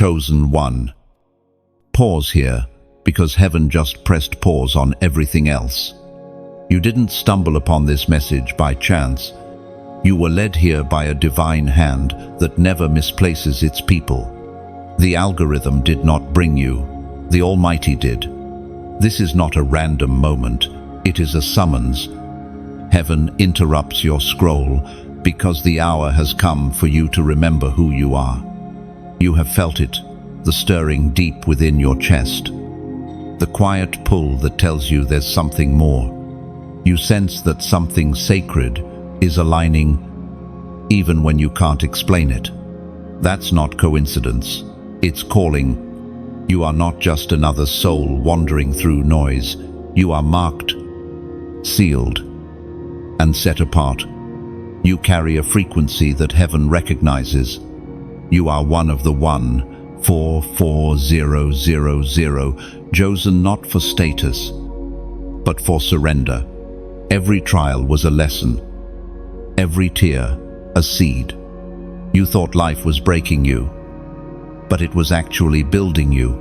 Chosen one. Pause here, because heaven just pressed pause on everything else. You didn't stumble upon this message by chance. You were led here by a divine hand that never misplaces its people. The algorithm did not bring you. The Almighty did. This is not a random moment. It is a summons. Heaven interrupts your scroll because the hour has come for you to remember who you are. You have felt it, the stirring deep within your chest. The quiet pull that tells you there's something more. You sense that something sacred is aligning even when you can't explain it. That's not coincidence. It's calling. You are not just another soul wandering through noise. You are marked, sealed, and set apart. You carry a frequency that heaven recognizes. You are one of the 144,000, chosen not for status, but for surrender. Every trial was a lesson. Every tear, a seed. You thought life was breaking you, but it was actually building you.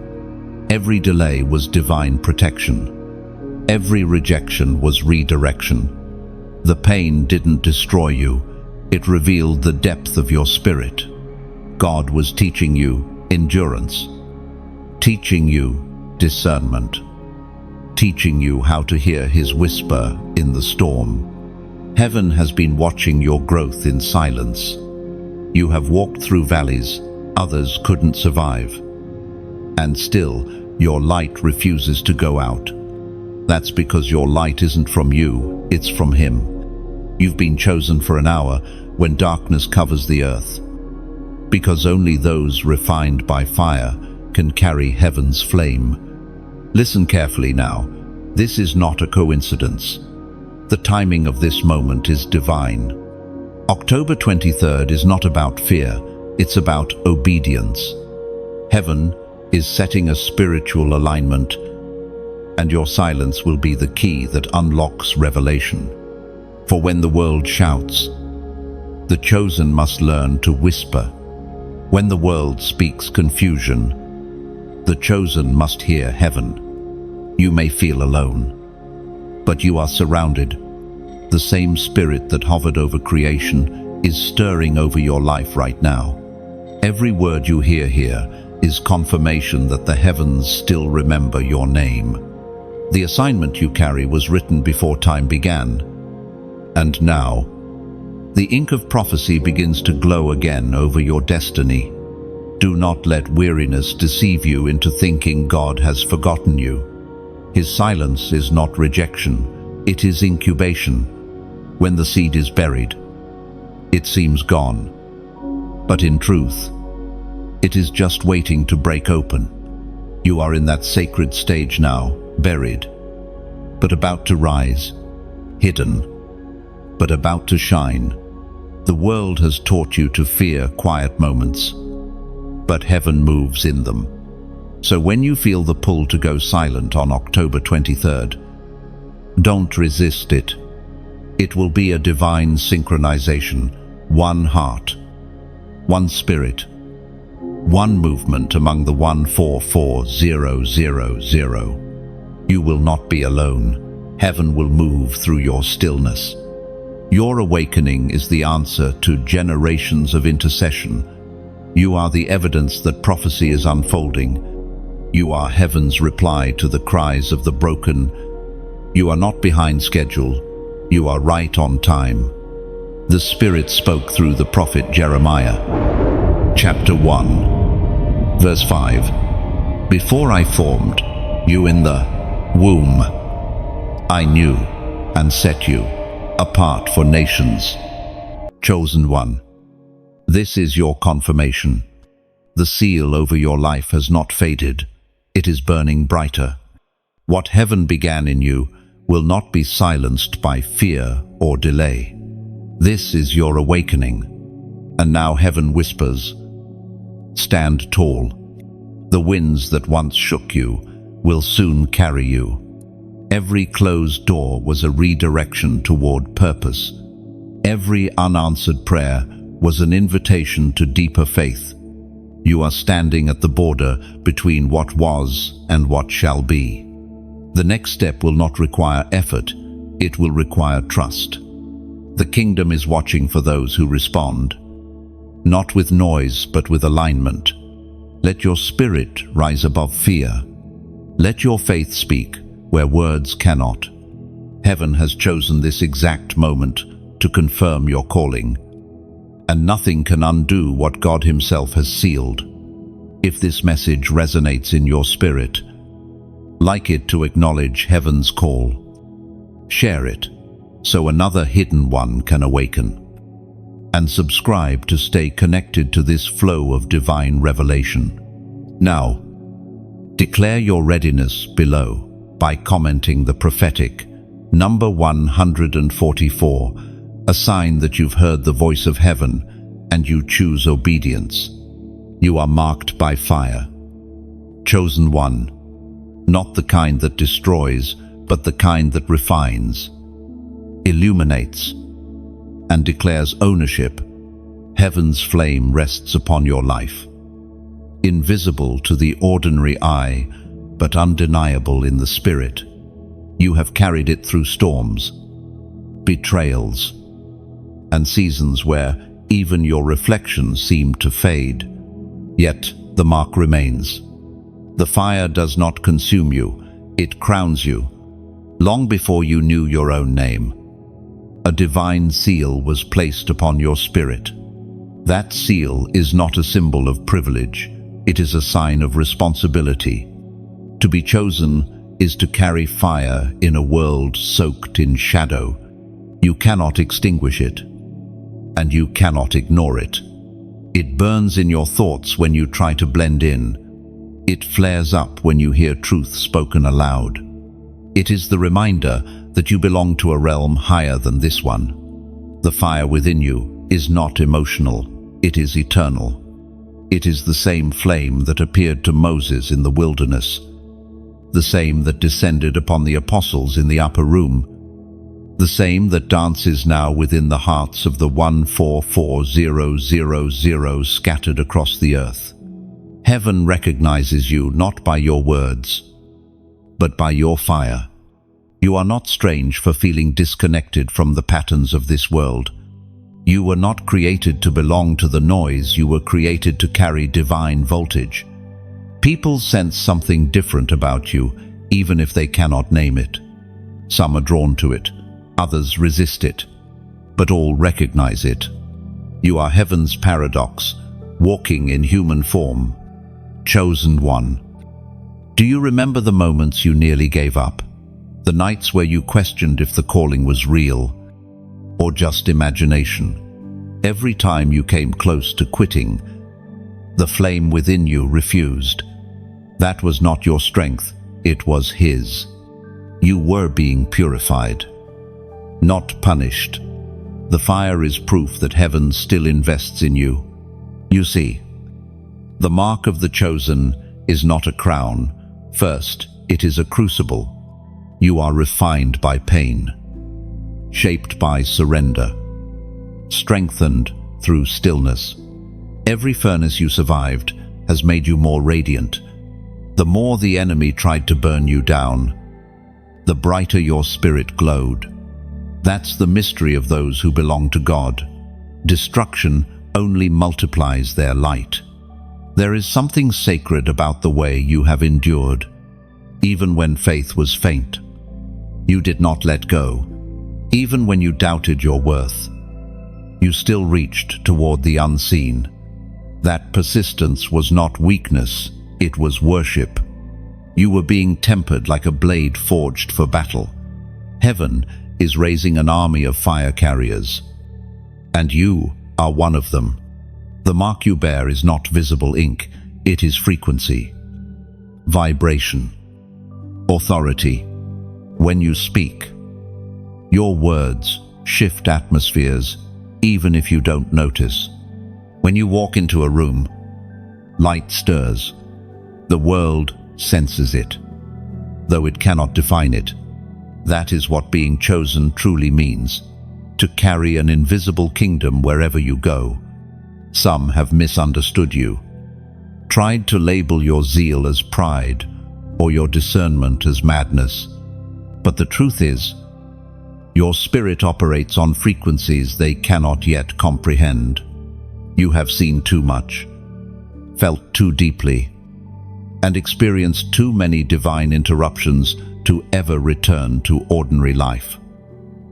Every delay was divine protection. Every rejection was redirection. The pain didn't destroy you. It revealed the depth of your spirit. God was teaching you endurance, teaching you discernment, teaching you how to hear His whisper in the storm. Heaven has been watching your growth in silence. You have walked through valleys others couldn't survive. And still, your light refuses to go out. That's because your light isn't from you, it's from Him. You've been chosen for an hour when darkness covers the earth. Because only those refined by fire can carry heaven's flame. Listen carefully now. This is not a coincidence. The timing of this moment is divine. October 23rd is not about fear, it's about obedience. Heaven is setting a spiritual alignment, and your silence will be the key that unlocks revelation. For when the world shouts, the chosen must learn to whisper. When the world speaks confusion, the chosen must hear heaven. You may feel alone, but you are surrounded. The same spirit that hovered over creation is stirring over your life right now. Every word you hear here is confirmation that the heavens still remember your name. The assignment you carry was written before time began. And now, the ink of prophecy begins to glow again over your destiny. Do not let weariness deceive you into thinking God has forgotten you. His silence is not rejection, it is incubation. When the seed is buried, it seems gone. But in truth, it is just waiting to break open. You are in that sacred stage now, buried, but about to rise, hidden, but about to shine. The world has taught you to fear quiet moments, but heaven moves in them. So when you feel the pull to go silent on October 23rd, don't resist it. It will be a divine synchronization, one heart, one spirit, one movement among the 144,000. You will not be alone. Heaven will move through your stillness. Your awakening is the answer to generations of intercession. You are the evidence that prophecy is unfolding. You are heaven's reply to the cries of the broken. You are not behind schedule. You are right on time. The Spirit spoke through the prophet Jeremiah. Chapter 1, verse 5. Before I formed you in the womb, I knew and set you apart for nations. Chosen one. This is your confirmation. The seal over your life has not faded. It is burning brighter. What heaven began in you will not be silenced by fear or delay. This is your awakening. And now heaven whispers, stand tall. The winds that once shook you will soon carry you. Every closed door was a redirection toward purpose. Every unanswered prayer was an invitation to deeper faith. You are standing at the border between what was and what shall be. The next step will not require effort, it will require trust. The kingdom is watching for those who respond, not with noise but with alignment. Let your spirit rise above fear. Let your faith speak where words cannot. Heaven has chosen this exact moment to confirm your calling, and nothing can undo what God Himself has sealed. If this message resonates in your spirit, like it to acknowledge heaven's call. Share it so another hidden one can awaken. And subscribe to stay connected to this flow of divine revelation. Now, declare your readiness below by commenting the prophetic number 144, a sign that you've heard the voice of heaven and you choose obedience. You are marked by fire. Chosen one, not the kind that destroys, but the kind that refines, illuminates, and declares ownership. Heaven's flame rests upon your life. Invisible to the ordinary eye, but undeniable in the spirit. You have carried it through storms, betrayals, and seasons where even your reflections seem to fade. Yet the mark remains. The fire does not consume you, it crowns you. Long before you knew your own name, a divine seal was placed upon your spirit. That seal is not a symbol of privilege, it is a sign of responsibility. To be chosen is to carry fire in a world soaked in shadow. You cannot extinguish it, and you cannot ignore it. It burns in your thoughts when you try to blend in. It flares up when you hear truth spoken aloud. It is the reminder that you belong to a realm higher than this one. The fire within you is not emotional, it is eternal. It is the same flame that appeared to Moses in the wilderness, the same that descended upon the apostles in the upper room, the same that dances now within the hearts of the 144,000 scattered across the earth. Heaven recognizes you not by your words, but by your fire. You are not strange for feeling disconnected from the patterns of this world. You were not created to belong to the noise, you were created to carry divine voltage. People sense something different about you, even if they cannot name it. Some are drawn to it, others resist it, but all recognize it. You are heaven's paradox, walking in human form. Chosen one. Do you remember the moments you nearly gave up? The nights where you questioned if the calling was real or just imagination? Every time you came close to quitting, the flame within you refused. That was not your strength, it was His. You were being purified, not punished. The fire is proof that heaven still invests in you. You see, the mark of the chosen is not a crown. First, it is a crucible. You are refined by pain, shaped by surrender, strengthened through stillness. Every furnace you survived has made you more radiant. The more the enemy tried to burn you down, the brighter your spirit glowed. That's the mystery of those who belong to God. Destruction only multiplies their light. There is something sacred about the way you have endured. Even when faith was faint, you did not let go. Even when you doubted your worth, you still reached toward the unseen. That persistence was not weakness, it was worship. You were being tempered like a blade forged for battle. Heaven is raising an army of fire carriers, and you are one of them. The mark you bear is not visible ink, it is frequency, vibration, authority. When you speak, your words shift atmospheres, even if you don't notice. When you walk into a room, light stirs. The world senses it, though it cannot define it. That is what being chosen truly means, to carry an invisible kingdom wherever you go. Some have misunderstood you. tried to label your zeal as pride or your discernment as madness. But the truth is, your spirit operates on frequencies they cannot yet comprehend. You have seen too much, felt too deeply, and experienced too many divine interruptions to ever return to ordinary life.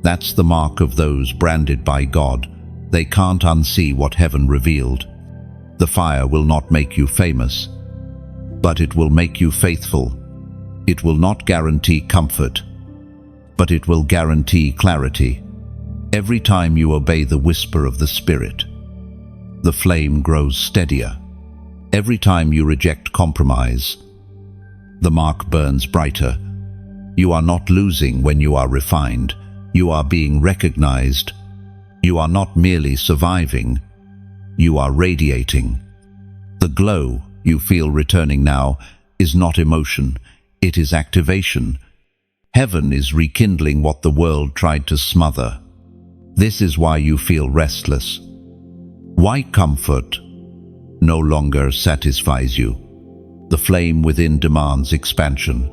That's the mark of those branded by God. They can't unsee what heaven revealed. The fire will not make you famous, but it will make you faithful. It will not guarantee comfort, but it will guarantee clarity. Every time you obey the whisper of the Spirit, the flame grows steadier. Every time you reject compromise, the mark burns brighter. You are not losing when you are refined. You are being recognized. You are not merely surviving. You are radiating. The glow you feel returning now is not emotion. It is activation. Heaven is rekindling what the world tried to smother. This is why you feel restless. Why comfort no longer satisfies you. The flame within demands expansion.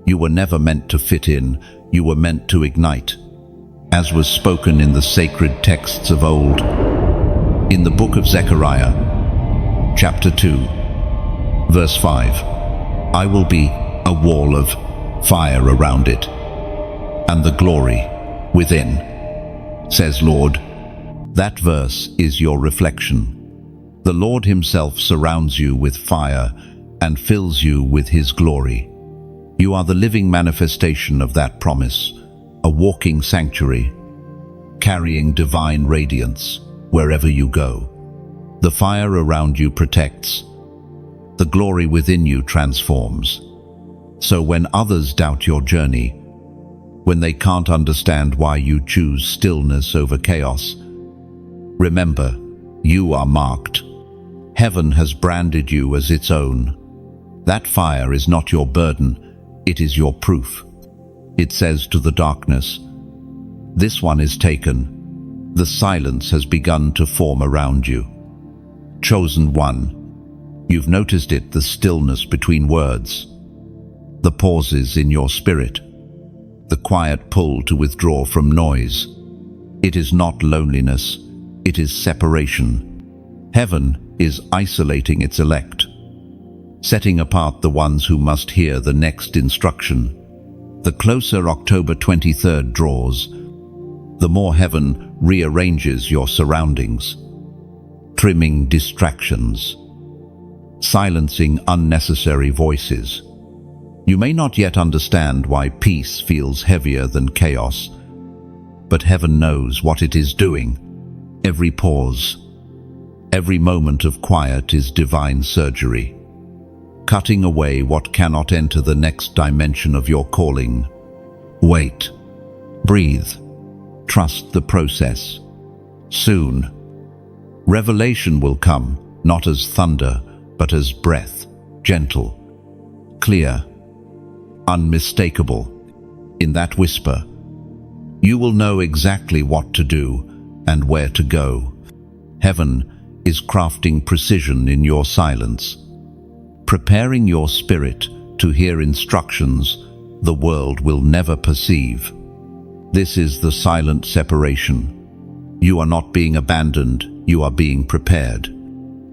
You were never meant to fit in. You were meant to ignite. As was spoken in the sacred texts of old. In the book of Zechariah, chapter 2, verse 5, I will be a wall of fire around it, and the glory within, says Lord. That verse is your reflection. The Lord himself surrounds you with fire and fills you with his glory. You are the living manifestation of that promise, a walking sanctuary, carrying divine radiance wherever you go. The fire around you protects. The glory within you transforms. So when others doubt your journey, when they can't understand why you choose stillness over chaos, remember, you are marked. Heaven has branded you as its own. That fire is not your burden, it is your proof. It says to the darkness, this one is taken. The silence has begun to form around you. Chosen one, you've noticed it, the stillness between words, the pauses in your spirit, the quiet pull to withdraw from noise. It is not loneliness, it is separation. Heaven is isolating its elect, setting apart the ones who must hear the next instruction. The closer October 23rd draws, the more heaven rearranges your surroundings, trimming distractions, silencing unnecessary voices. You may not yet understand why peace feels heavier than chaos, but heaven knows what it is doing. Every pause, every moment of quiet is divine surgery, cutting away what cannot enter the next dimension of your calling. Wait, breathe, trust the process. Soon, revelation will come, not as thunder, but as breath, gentle, clear, unmistakable. In that whisper, you will know exactly what to do and where to go. Heaven is crafting precision in your silence, preparing your spirit to hear instructions the world will never perceive. This is the silent separation. You are not being abandoned, you are being prepared.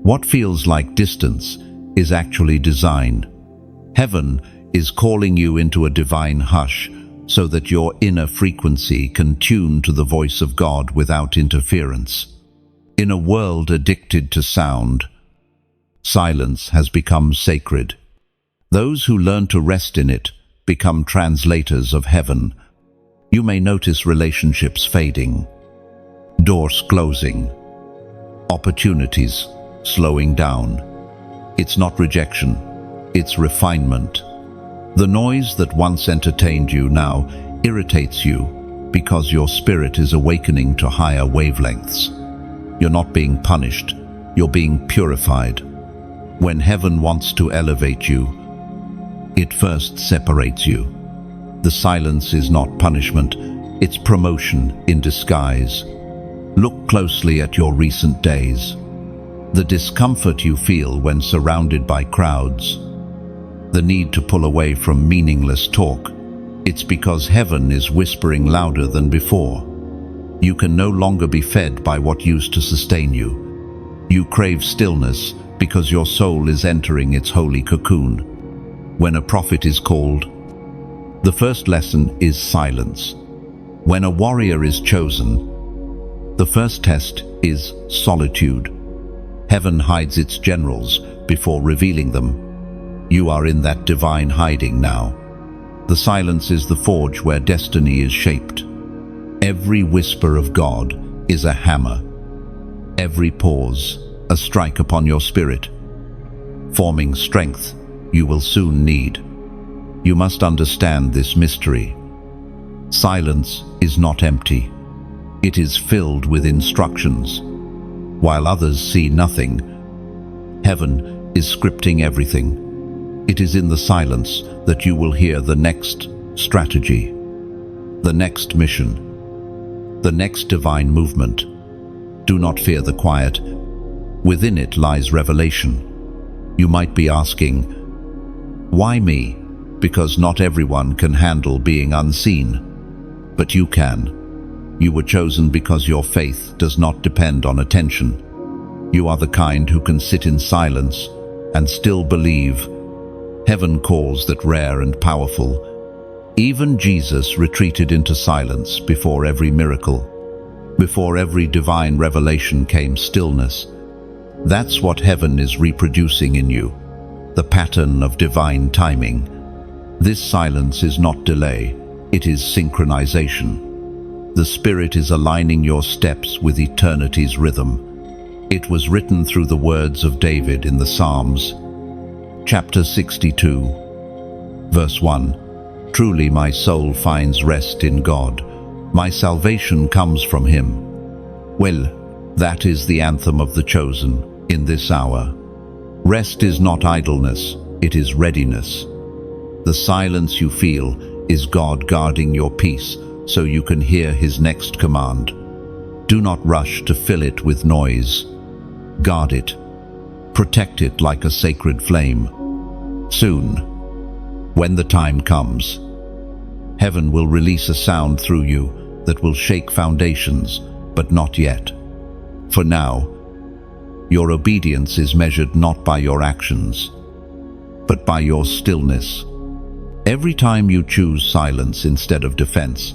What feels like distance is actually design. Heaven is calling you into a divine hush so that your inner frequency can tune to the voice of God without interference. In a world addicted to sound, silence has become sacred. Those who learn to rest in it become translators of heaven. You may notice relationships fading, doors closing, opportunities slowing down. It's not rejection, it's refinement. The noise that once entertained you now irritates you because your spirit is awakening to higher wavelengths. You're not being punished, you're being purified. When heaven wants to elevate you, it first separates you. The silence is not punishment, it's promotion in disguise. Look closely at your recent days. The discomfort you feel when surrounded by crowds, the need to pull away from meaningless talk, it's because heaven is whispering louder than before. You can no longer be fed by what used to sustain you. You crave stillness because your soul is entering its holy cocoon. When a prophet is called, the first lesson is silence. When a warrior is chosen, the first test is solitude. Heaven hides its generals before revealing them. You are in that divine hiding now. The silence is the forge where destiny is shaped. Every whisper of God is a hammer. Every pause, a strike upon your spirit, forming strength you will soon need. You must understand this mystery. Silence is not empty. It is filled with instructions. While others see nothing, heaven is scripting everything. It is in the silence that you will hear the next strategy, the next mission, the next divine movement. Do not fear the quiet. Within it lies revelation. You might be asking, why me? Because not everyone can handle being unseen. But you can. You were chosen because your faith does not depend on attention. You are the kind who can sit in silence and still believe. Heaven calls that rare and powerful. Even Jesus retreated into silence before every miracle. Before every divine revelation came stillness. That's what heaven is reproducing in you, the pattern of divine timing. This silence is not delay, it is synchronization. The Spirit is aligning your steps with eternity's rhythm. It was written through the words of David in the Psalms. Chapter 62, verse 1. Truly my soul finds rest in God. My salvation comes from Him. Well, that is the anthem of the chosen in this hour. Rest is not idleness, it is readiness. The silence you feel is God guarding your peace so you can hear His next command. Do not rush to fill it with noise. Guard it. Protect it like a sacred flame. Soon, when the time comes, heaven will release a sound through you that will shake foundations, but not yet. For now, your obedience is measured not by your actions, but by your stillness. Every time you choose silence instead of defense,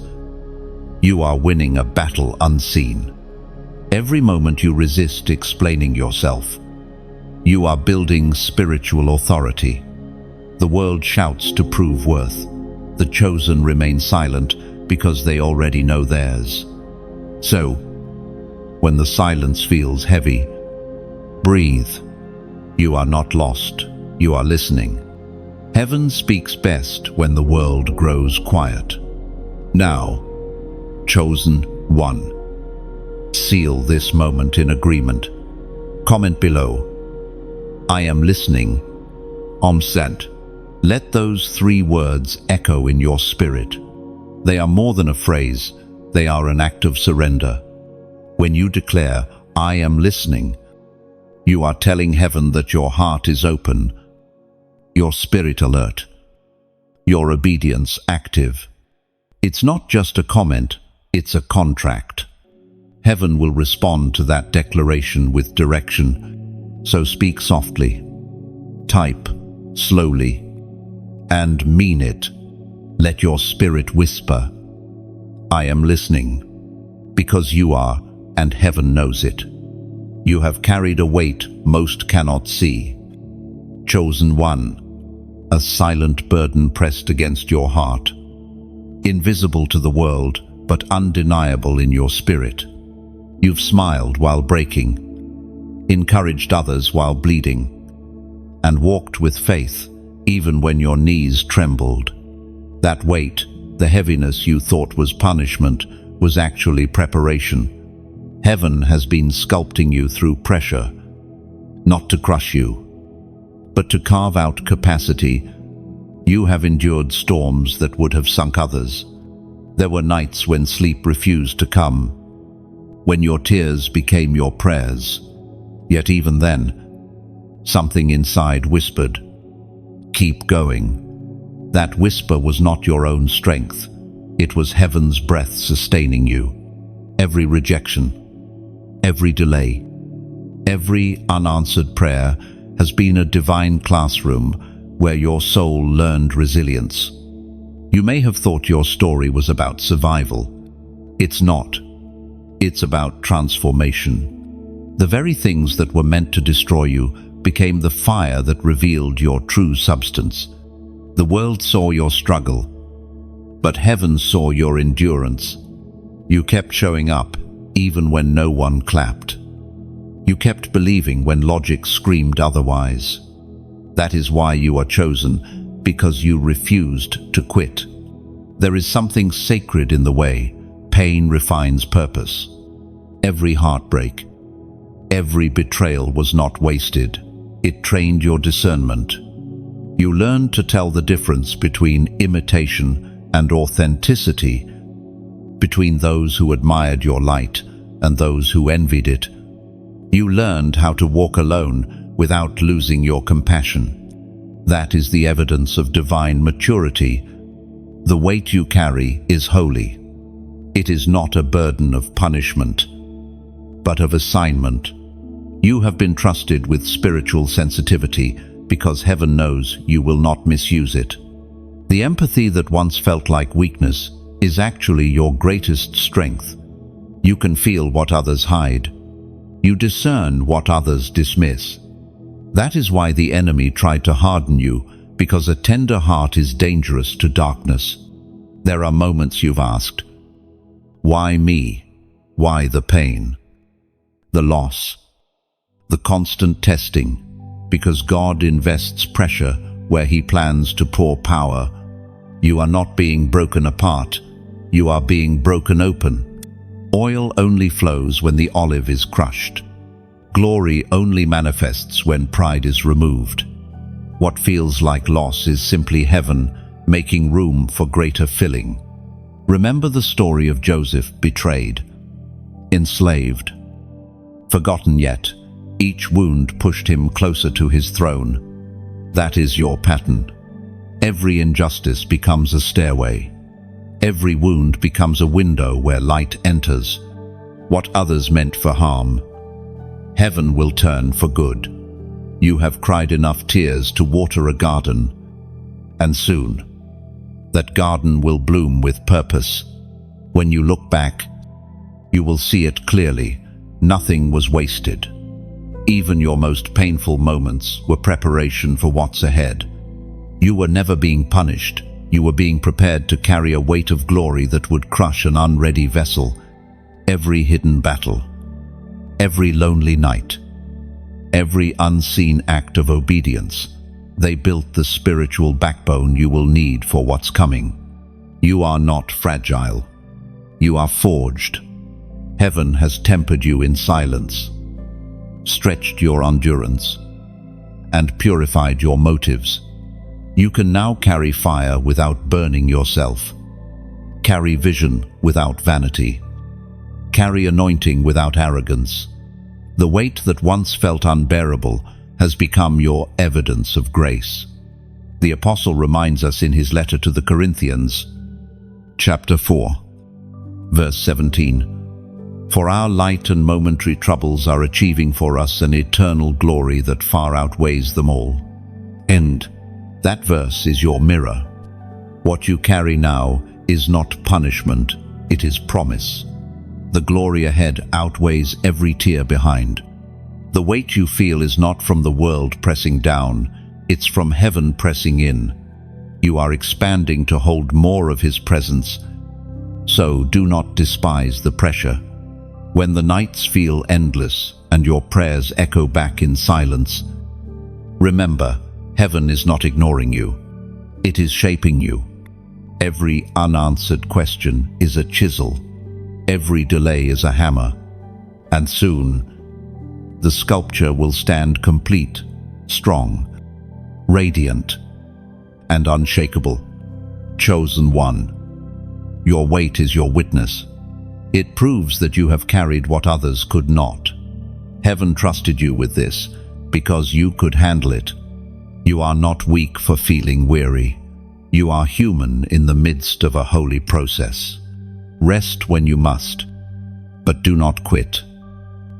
you are winning a battle unseen. Every moment you resist explaining yourself, you are building spiritual authority. The world shouts to prove worth. The chosen remain silent because they already know theirs. So, when the silence feels heavy, breathe. You are not lost. You are listening. Heaven speaks best when the world grows quiet. Now, chosen one. Seal this moment in agreement. Comment below. I am listening. Sent. Let those 3 words echo in your spirit. They are more than a phrase. They are an act of surrender. When you declare, I am listening, you are telling heaven that your heart is open, your spirit alert, your obedience active. It's not just a comment, it's a contract. Heaven will respond to that declaration with direction. So speak softly, type slowly, and mean it. Let your spirit whisper, I am listening, because you are, and heaven knows it. You have carried a weight most cannot see. Chosen one, a silent burden pressed against your heart, invisible to the world, but undeniable in your spirit. You've smiled while breaking, encouraged others while bleeding, and walked with faith even when your knees trembled. That weight, the heaviness you thought was punishment, was actually preparation. Heaven has been sculpting you through pressure, not to crush you, but to carve out capacity. You have endured storms that would have sunk others. There were nights when sleep refused to come, when your tears became your prayers, Yet even then, something inside whispered, "Keep going." That whisper was not your own strength. It was heaven's breath sustaining you. Every rejection, every delay, every unanswered prayer has been a divine classroom where your soul learned resilience. You may have thought your story was about survival. It's not. It's about transformation. The very things that were meant to destroy you became the fire that revealed your true substance. The world saw your struggle, but heaven saw your endurance. You kept showing up, even when no one clapped. You kept believing when logic screamed otherwise. That is why you are chosen, because you refused to quit. There is something sacred in the way. Pain refines purpose. Every heartbreak, every betrayal was not wasted. It trained your discernment. You learned to tell the difference between imitation and authenticity, between those who admired your light and those who envied it. You learned how to walk alone without losing your compassion. That is the evidence of divine maturity. The weight you carry is holy. It is not a burden of punishment, but of assignment. You have been trusted with spiritual sensitivity because heaven knows you will not misuse it. The empathy that once felt like weakness is actually your greatest strength. You can feel what others hide. You discern what others dismiss. That is why the enemy tried to harden you, because a tender heart is dangerous to darkness. There are moments you've asked, why me? Why the pain? The loss? The constant testing? Because God invests pressure where He plans to pour power. You are not being broken apart. You are being broken open. Oil only flows when the olive is crushed. Glory only manifests when pride is removed. What feels like loss is simply heaven making room for greater filling. Remember the story of Joseph, betrayed, enslaved, forgotten, yet each wound pushed him closer to his throne. That is your pattern. Every injustice becomes a stairway. Every wound becomes a window where light enters. What others meant for harm, heaven will turn for good. You have cried enough tears to water a garden, and soon that garden will bloom with purpose. When you look back, you will see it clearly. Nothing was wasted. Even your most painful moments were preparation for what's ahead. You were never being punished. You were being prepared to carry a weight of glory that would crush an unready vessel. Every hidden battle, every lonely night, every unseen act of obedience, they built the spiritual backbone you will need for what's coming. You are not fragile. You are forged. Heaven has tempered you in silence, stretched your endurance, and purified your motives. You can now carry fire without burning yourself, carry vision without vanity, carry anointing without arrogance. The weight that once felt unbearable has become your evidence of grace. The apostle reminds us in his letter to the Corinthians, chapter 4, verse 17, "For our light and momentary troubles are achieving for us an eternal glory that far outweighs them all." And that verse is your mirror. What you carry now is not punishment, it is promise. The glory ahead outweighs every tear behind. The weight you feel is not from the world pressing down, it's from heaven pressing in. You are expanding to hold more of His presence, so do not despise the pressure. When the nights feel endless and your prayers echo back in silence, remember, heaven is not ignoring you. It is shaping you. Every unanswered question is a chisel. Every delay is a hammer. And soon, the sculpture will stand complete, strong, radiant, and unshakable. Chosen one. Your weight is your witness. It proves that you have carried what others could not. Heaven trusted you with this because you could handle it. You are not weak for feeling weary. You are human in the midst of a holy process. Rest when you must, but do not quit.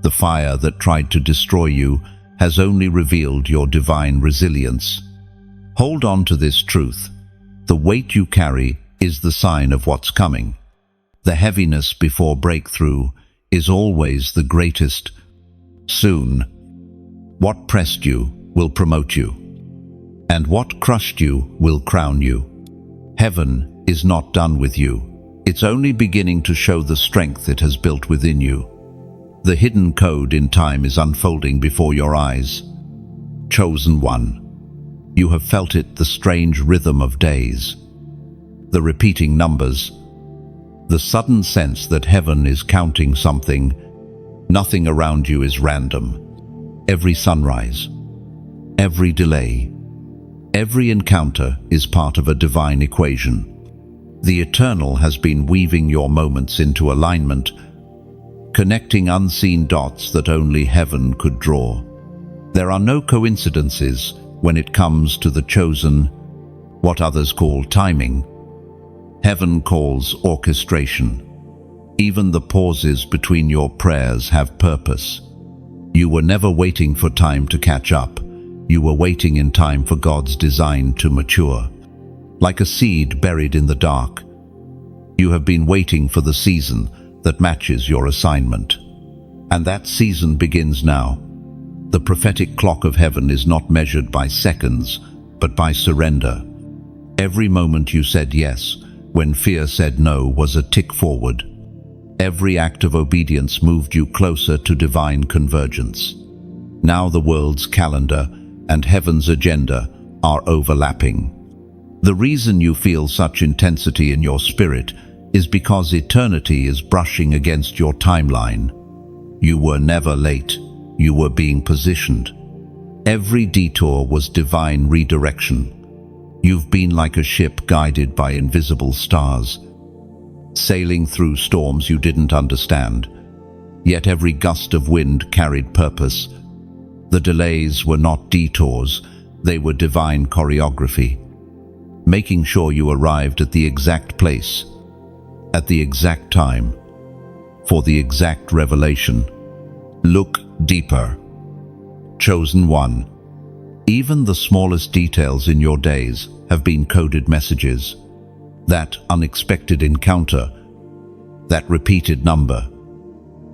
The fire that tried to destroy you has only revealed your divine resilience. Hold on to this truth. The weight you carry is the sign of what's coming. The heaviness before breakthrough is always the greatest. Soon, what pressed you will promote you, and what crushed you will crown you. Heaven is not done with you. It's only beginning to show the strength it has built within you. The hidden code in time is unfolding before your eyes. Chosen one, you have felt it, the strange rhythm of days, the repeating numbers, the sudden sense that heaven is counting something. Nothing around you is random. Every sunrise, every delay, every encounter is part of a divine equation. The Eternal has been weaving your moments into alignment, connecting unseen dots that only heaven could draw. There are no coincidences when it comes to the chosen, what others call timing. Heaven calls orchestration. Even the pauses between your prayers have purpose. You were never waiting for time to catch up. You were waiting in time for God's design to mature. Like a seed buried in the dark, you have been waiting for the season that matches your assignment. And that season begins now. The prophetic clock of heaven is not measured by seconds, but by surrender. Every moment you said yes, when fear said no, was a tick forward. Every act of obedience moved you closer to divine convergence. Now the world's calendar and heaven's agenda are overlapping. The reason you feel such intensity in your spirit is because eternity is brushing against your timeline. You were never late. You were being positioned. Every detour was divine redirection. You've been like a ship guided by invisible stars, sailing through storms you didn't understand. Yet every gust of wind carried purpose. The delays were not detours, they were divine choreography, making sure you arrived at the exact place, at the exact time, for the exact revelation. Look deeper. Chosen one, even the smallest details in your days have been coded messages. That unexpected encounter, that repeated number,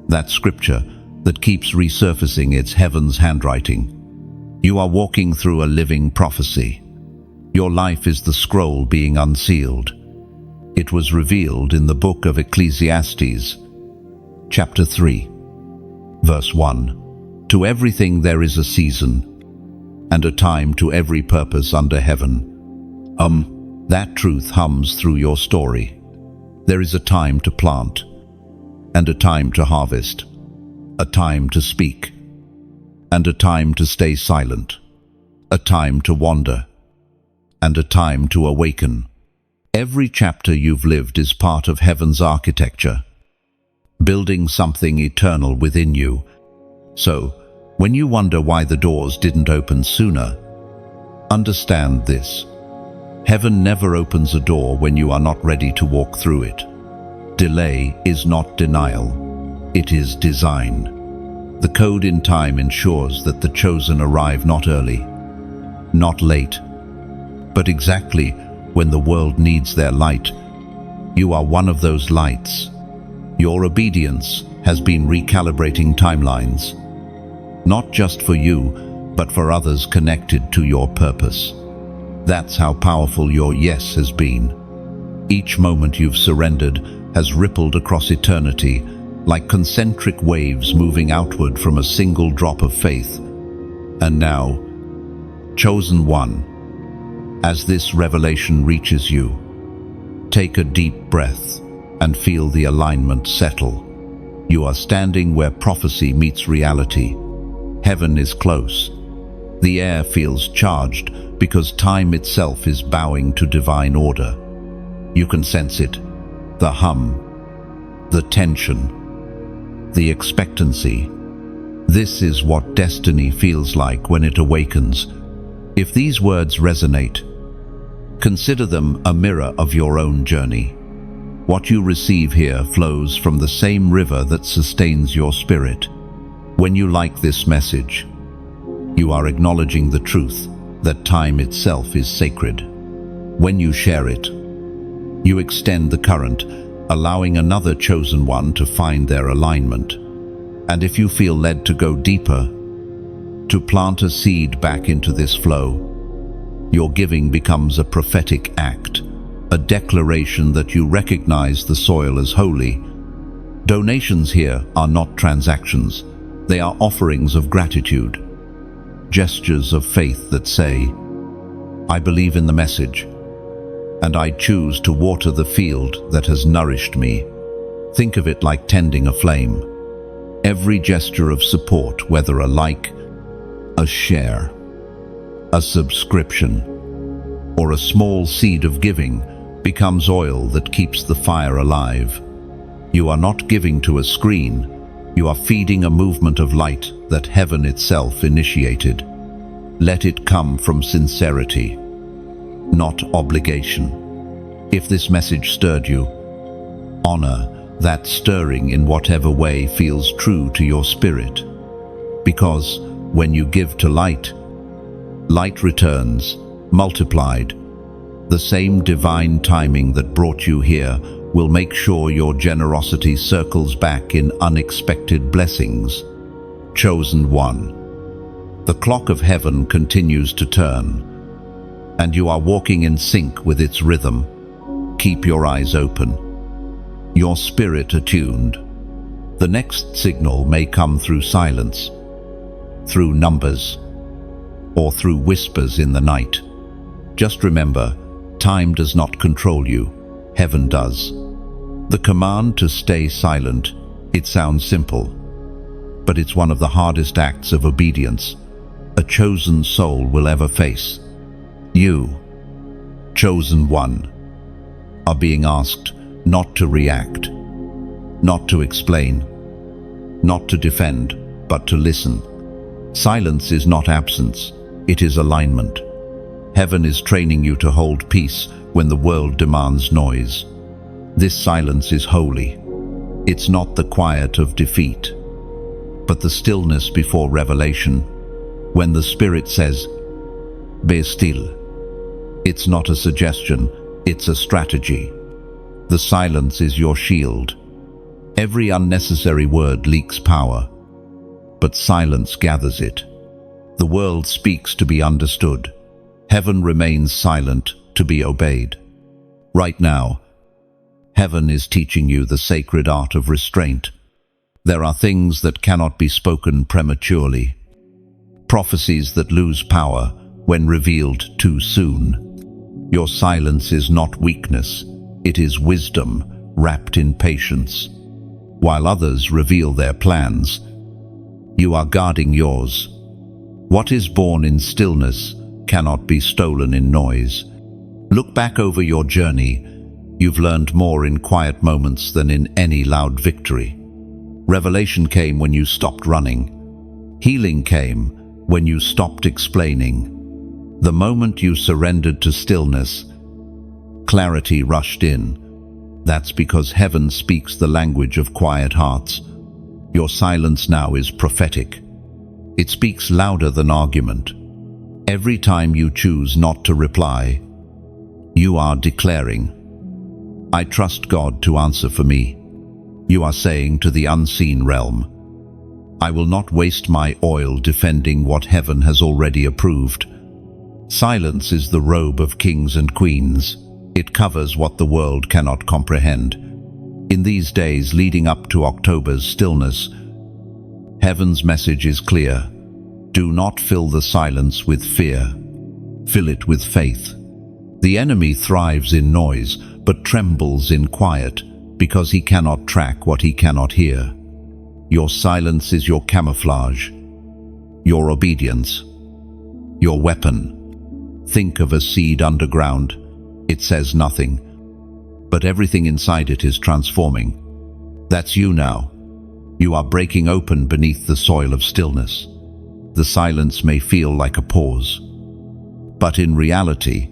that scripture that keeps resurfacing its heaven's handwriting. You are walking through a living prophecy. Your life is the scroll being unsealed. It was revealed in the book of Ecclesiastes, chapter 3, verse 1. To everything there is a season, and a time to every purpose under heaven. That truth hums through your story. There is a time to plant, and a time to harvest, a time to speak, and a time to stay silent, a time to wander, and a time to awaken. Every chapter you've lived is part of heaven's architecture, building something eternal within you. So, when you wonder why the doors didn't open sooner, understand this. Heaven never opens a door when you are not ready to walk through it. Delay is not denial, it is design. The code in time ensures that the chosen arrive not early, not late, but exactly when the world needs their light. You are one of those lights. Your obedience has been recalibrating timelines, not just for you, but for others connected to your purpose. That's how powerful your yes has been. Each moment you've surrendered has rippled across eternity, like concentric waves moving outward from a single drop of faith. And now, chosen one, as this revelation reaches you, take a deep breath and feel the alignment settle. You are standing where prophecy meets reality. Heaven is close. The air feels charged because time itself is bowing to divine order. You can sense it, the hum, the tension, the expectancy. This is what destiny feels like when it awakens. If these words resonate, consider them a mirror of your own journey. What you receive here flows from the same river that sustains your spirit. When you like this message, you are acknowledging the truth that time itself is sacred. When you share it, you extend the current, allowing another chosen one to find their alignment. And if you feel led to go deeper, to plant a seed back into this flow, your giving becomes a prophetic act, a declaration that you recognize the soil as holy. Donations here are not transactions. They are offerings of gratitude, gestures of faith that say, I believe in the message, and I choose to water the field that has nourished me. Think of it like tending a flame. Every gesture of support, whether a like, a share, a subscription, or a small seed of giving, becomes oil that keeps the fire alive. You are not giving to a screen. You are feeding a movement of light that heaven itself initiated. Let it come from sincerity, not obligation. If this message stirred you, honor that stirring in whatever way feels true to your spirit. Because when you give to light, light returns, multiplied. The same divine timing that brought you here will make sure your generosity circles back in unexpected blessings. Chosen one. The clock of heaven continues to turn, and you are walking in sync with its rhythm. Keep your eyes open, your spirit attuned. The next signal may come through silence, through numbers, or through whispers in the night. Just remember, time does not control you, heaven does. The command to stay silent, it sounds simple, but it's one of the hardest acts of obedience a chosen soul will ever face. You, chosen one, are being asked not to react, not to explain, not to defend, but to listen. Silence is not absence, it is alignment. Heaven is training you to hold peace when the world demands noise. This silence is holy. It's not the quiet of defeat, but the stillness before revelation. When the Spirit says, "Be still," it's not a suggestion, it's a strategy. The silence is your shield. Every unnecessary word leaks power, but silence gathers it. The world speaks to be understood. Heaven remains silent to be obeyed. Right now, heaven is teaching you the sacred art of restraint. There are things that cannot be spoken prematurely, prophecies that lose power when revealed too soon. Your silence is not weakness, it is wisdom wrapped in patience. While others reveal their plans, you are guarding yours. What is born in stillness cannot be stolen in noise. Look back over your journey. You've learned more in quiet moments than in any loud victory. Revelation came when you stopped running. Healing came when you stopped explaining. The moment you surrendered to stillness, clarity rushed in. That's because heaven speaks the language of quiet hearts. Your silence now is prophetic. It speaks louder than argument. Every time you choose not to reply, you are declaring, "I trust God to answer for me." You are saying to the unseen realm, "I will not waste my oil defending what heaven has already approved." Silence is the robe of kings and queens. It covers what the world cannot comprehend. In these days leading up to October's stillness, heaven's message is clear. Do not fill the silence with fear. Fill it with faith. The enemy thrives in noise, but trembles in quiet, because he cannot track what he cannot hear. Your silence is your camouflage, your obedience, your weapon. Think of a seed underground. It says nothing, but everything inside it is transforming. That's you now. You are breaking open beneath the soil of stillness. The silence may feel like a pause, but in reality,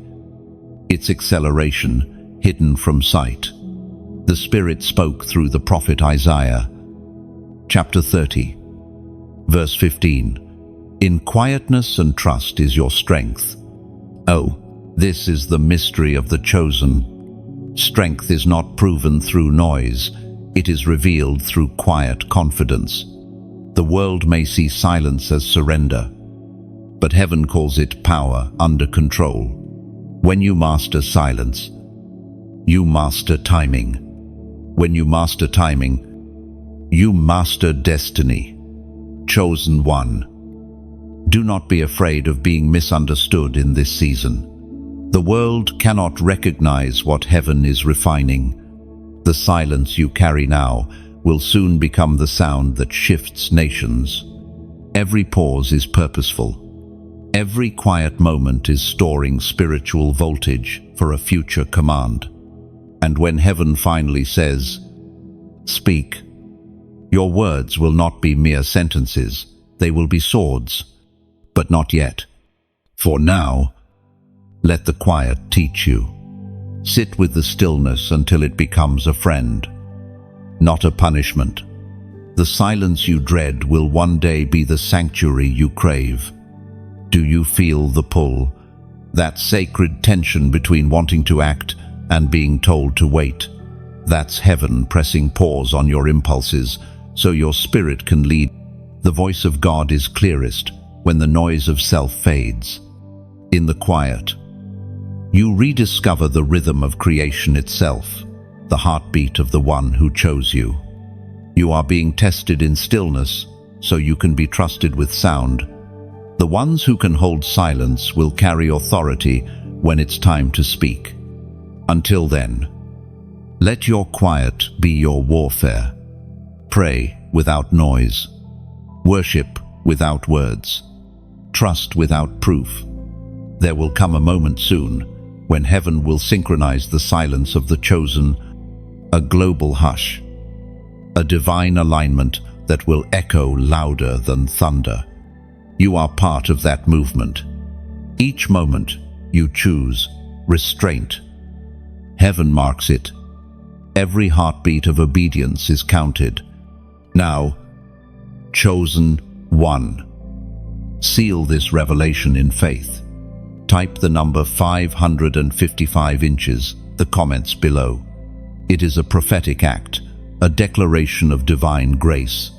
it's acceleration hidden from sight. The Spirit spoke through the prophet Isaiah. Chapter 30, verse 15. In quietness and trust is your strength. Oh, this is the mystery of the chosen. Strength is not proven through noise. It is revealed through quiet confidence. The world may see silence as surrender, but heaven calls it power under control. When you master silence, you master timing. When you master timing, you master destiny. Chosen one. Do not be afraid of being misunderstood in this season. The world cannot recognize what heaven is refining. The silence you carry now will soon become the sound that shifts nations. Every pause is purposeful. Every quiet moment is storing spiritual voltage for a future command. And when heaven finally says, "Speak," your words will not be mere sentences, they will be swords. But not yet. For now, let the quiet teach you. Sit with the stillness until it becomes a friend, not a punishment. The silence you dread will one day be the sanctuary you crave. Do you feel the pull? That sacred tension between wanting to act and being told to wait. That's heaven pressing pause on your impulses so your spirit can lead. The voice of God is clearest when the noise of self fades. In the quiet, you rediscover the rhythm of creation itself, the heartbeat of the one who chose you. You are being tested in stillness so you can be trusted with sound. The ones who can hold silence will carry authority when it's time to speak. Until then, let your quiet be your warfare. Pray without noise. Worship without words. Trust without proof. There will come a moment soon when heaven will synchronize the silence of the chosen, a global hush, a divine alignment that will echo louder than thunder. You are part of that movement. Each moment you choose restraint. Heaven marks it. Every heartbeat of obedience is counted. Now, chosen one. Seal this revelation in faith. Type the number 555 inches, the comments below. It is a prophetic act, a declaration of divine grace,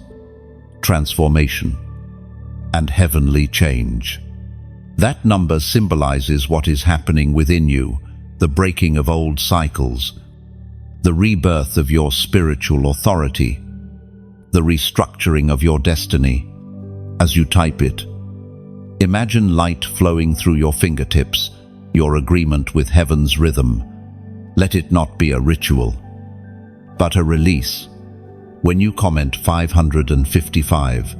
transformation, and heavenly change. That number symbolizes what is happening within you, the breaking of old cycles, the rebirth of your spiritual authority, the restructuring of your destiny. As you type it, imagine light flowing through your fingertips, your agreement with heaven's rhythm. Let it not be a ritual, but a release. When you comment 555,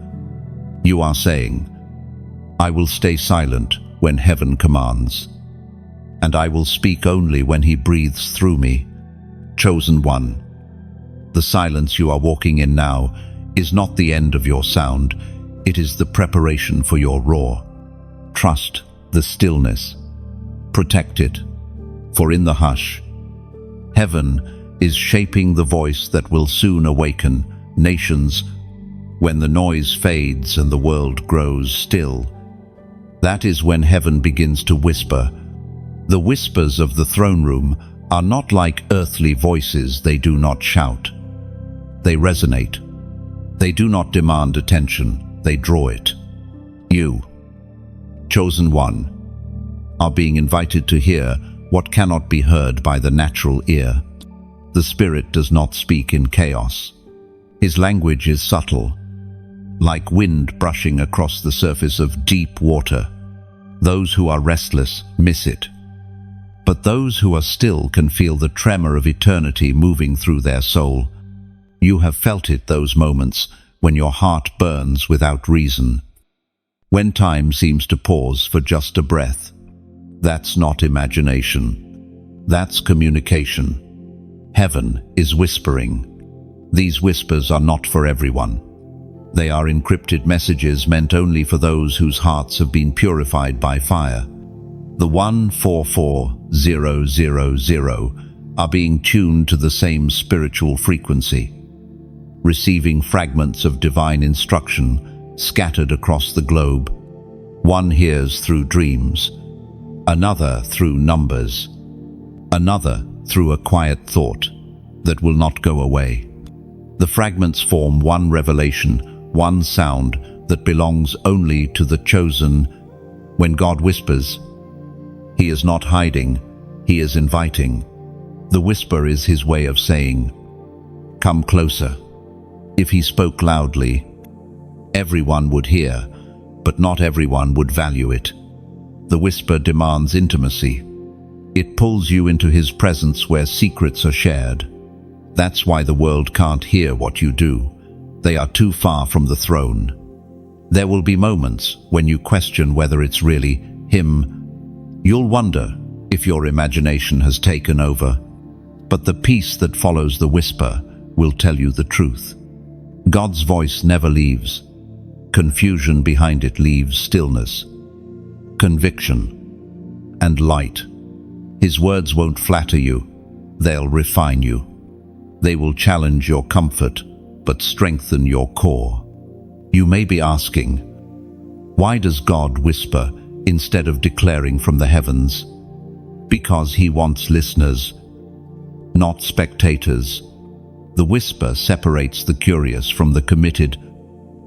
you are saying, "I will stay silent when heaven commands, and I will speak only when he breathes through me." Chosen one. The silence you are walking in now is not the end of your sound, it is the preparation for your roar. Trust the stillness. Protect it, for in the hush, heaven is shaping the voice that will soon awaken nations. When the noise fades and the world grows still, that is when heaven begins to whisper. The whispers of the throne room are not like earthly voices. They do not shout. They resonate. They do not demand attention. They draw it. You, chosen one, are being invited to hear what cannot be heard by the natural ear. The Spirit does not speak in chaos. His language is subtle, like wind brushing across the surface of deep water. Those who are restless miss it, but those who are still can feel the tremor of eternity moving through their soul. You have felt it, those moments when your heart burns without reason, when time seems to pause for just a breath. That's not imagination. That's communication. Heaven is whispering, These whispers are not for everyone. They are encrypted messages meant only for those whose hearts have been purified by fire. The 144000 are being tuned to the same spiritual frequency, receiving fragments of divine instruction scattered across the globe. One hears through dreams, another through numbers, another through a quiet thought that will not go away. The fragments form one revelation, one sound that belongs only to the chosen. When God whispers, He is not hiding, He is inviting. The whisper is His way of saying, "Come closer." If He spoke loudly, everyone would hear, but not everyone would value it. The whisper demands intimacy. It pulls you into His presence where secrets are shared. That's why the world can't hear what you do. They are too far from the throne. There will be moments when you question whether it's really Him. You'll wonder if your imagination has taken over. But the peace that follows the whisper will tell you the truth. God's voice never leaves. Confusion behind it leaves stillness, conviction, and light. His words won't flatter you. They'll refine you. They will challenge your comfort, but strengthen your core. You may be asking, why does God whisper instead of declaring from the heavens? Because He wants listeners, not spectators. The whisper separates the curious from the committed.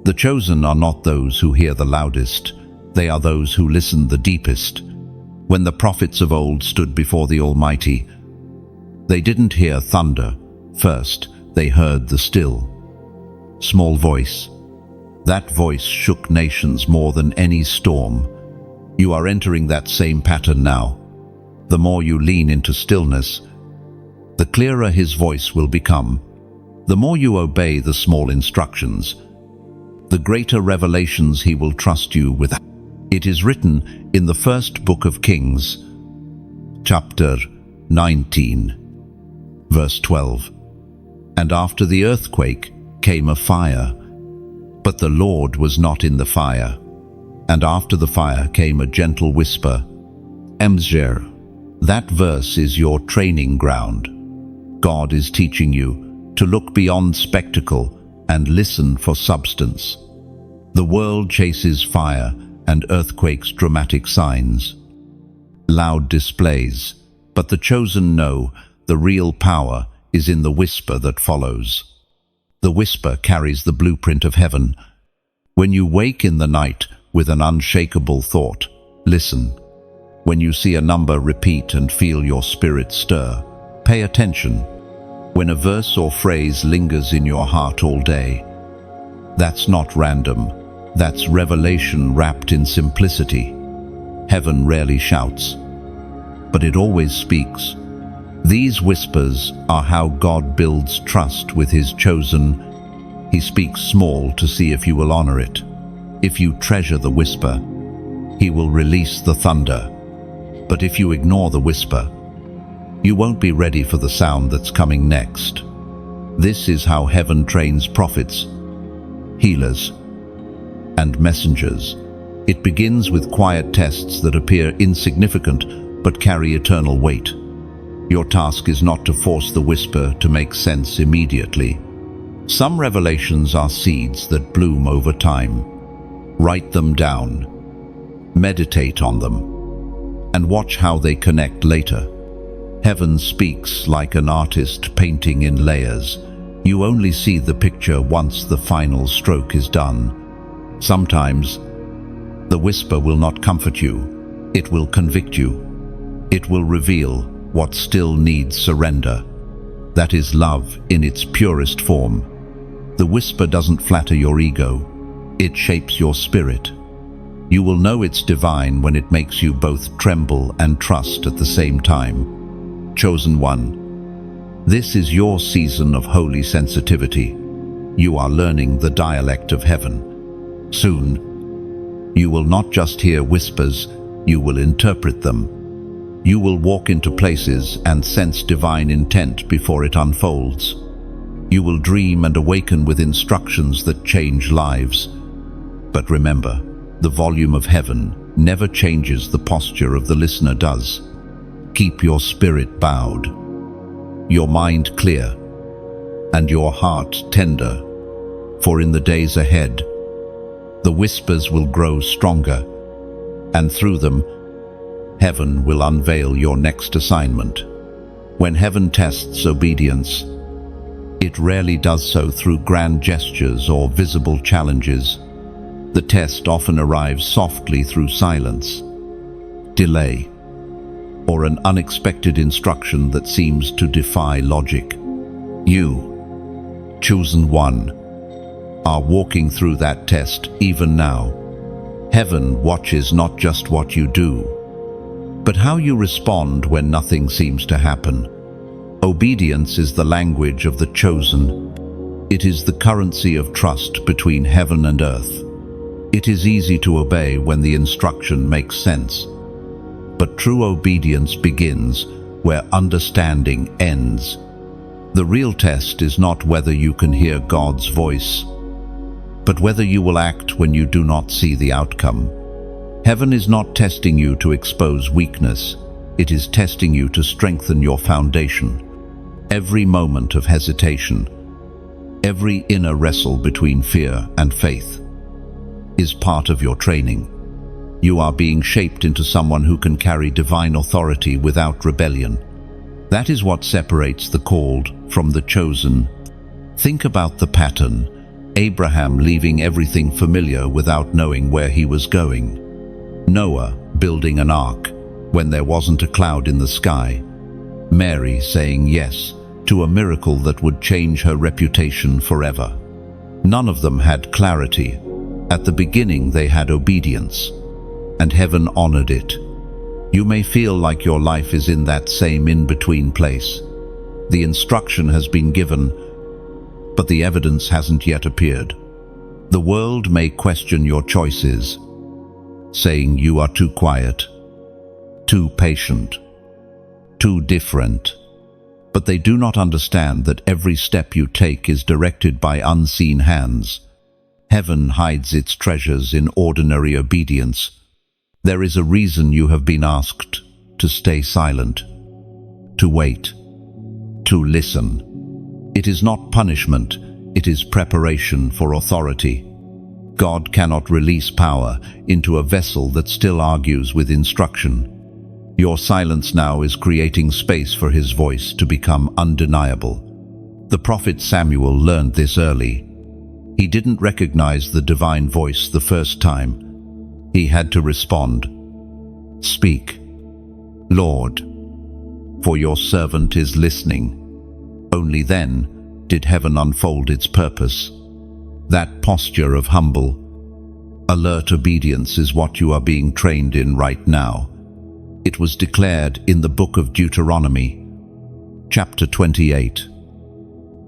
The chosen are not those who hear the loudest. They are those who listen the deepest. When the prophets of old stood before the Almighty, they didn't hear thunder. First, they heard the still, small voice. That voice shook nations more than any storm. You are entering that same pattern now. The more you lean into stillness, the clearer His voice will become. The more you obey the small instructions, the greater revelations He will trust you with. It is written in the first book of Kings, chapter 19, verse 12. And after the earthquake came a fire, but the Lord was not in the fire. And after the fire came a gentle whisper. Emzer. That verse is your training ground. God is teaching you to look beyond spectacle and listen for substance. The world chases fire and earthquakes, dramatic signs, loud displays, but the chosen know the real power is in the whisper that follows. The whisper carries the blueprint of heaven. When you wake in the night with an unshakable thought, listen. When you see a number repeat and feel your spirit stir, pay attention. When a verse or phrase lingers in your heart all day, that's not random. That's revelation wrapped in simplicity. Heaven rarely shouts, but it always speaks. These whispers are how God builds trust with His chosen. He speaks small to see if you will honor it. If you treasure the whisper, He will release the thunder. But if you ignore the whisper, you won't be ready for the sound that's coming next. This is how heaven trains prophets, healers, and messengers. It begins with quiet tests that appear insignificant but carry eternal weight. Your task is not to force the whisper to make sense immediately. Some revelations are seeds that bloom over time. Write them down, meditate on them, and watch how they connect later. Heaven speaks like an artist painting in layers. You only see the picture once the final stroke is done. Sometimes, the whisper will not comfort you. It will convict you. It will reveal what still needs surrender. That is love in its purest form. The whisper doesn't flatter your ego. It shapes your spirit. You will know it's divine when it makes you both tremble and trust at the same time. Chosen one, this is your season of holy sensitivity. You are learning the dialect of heaven. Soon, you will not just hear whispers, you will interpret them. You will walk into places and sense divine intent before it unfolds. You will dream and awaken with instructions that change lives. But remember, the volume of heaven never changes, the posture of the listener does. Keep your spirit bowed, your mind clear, and your heart tender, for in the days ahead, the whispers will grow stronger, and through them, heaven will unveil your next assignment. When heaven tests obedience, it rarely does so through grand gestures or visible challenges. The test often arrives softly through silence, delay, or an unexpected instruction that seems to defy logic. You, chosen one, are walking through that test even now. Heaven watches not just what you do, but how you respond when nothing seems to happen. Obedience is the language of the chosen. It is the currency of trust between heaven and earth. It is easy to obey when the instruction makes sense. But true obedience begins where understanding ends. The real test is not whether you can hear God's voice, but whether you will act when you do not see the outcome. Heaven is not testing you to expose weakness. It is testing you to strengthen your foundation. Every moment of hesitation, every inner wrestle between fear and faith, is part of your training. You are being shaped into someone who can carry divine authority without rebellion. That is what separates the called from the chosen. Think about the pattern. Abraham leaving everything familiar without knowing where he was going. Noah building an ark when there wasn't a cloud in the sky. Mary saying yes to a miracle that would change her reputation forever. None of them had clarity. At the beginning they had obedience, and heaven honored it. You may feel like your life is in that same in-between place. The instruction has been given, but the evidence hasn't yet appeared. The world may question your choices, saying you are too quiet, too patient, too different. But they do not understand that every step you take is directed by unseen hands. Heaven hides its treasures in ordinary obedience. There is a reason you have been asked to stay silent, to wait, to listen. It is not punishment, it is preparation for authority. God cannot release power into a vessel that still argues with instruction. Your silence now is creating space for his voice to become undeniable. The prophet Samuel learned this early. He didn't recognize the divine voice the first time. He had to respond. Speak, Lord, for your servant is listening. Only then did heaven unfold its purpose. That posture of humble, alert obedience is what you are being trained in right now. It was declared in the book of Deuteronomy, chapter 28,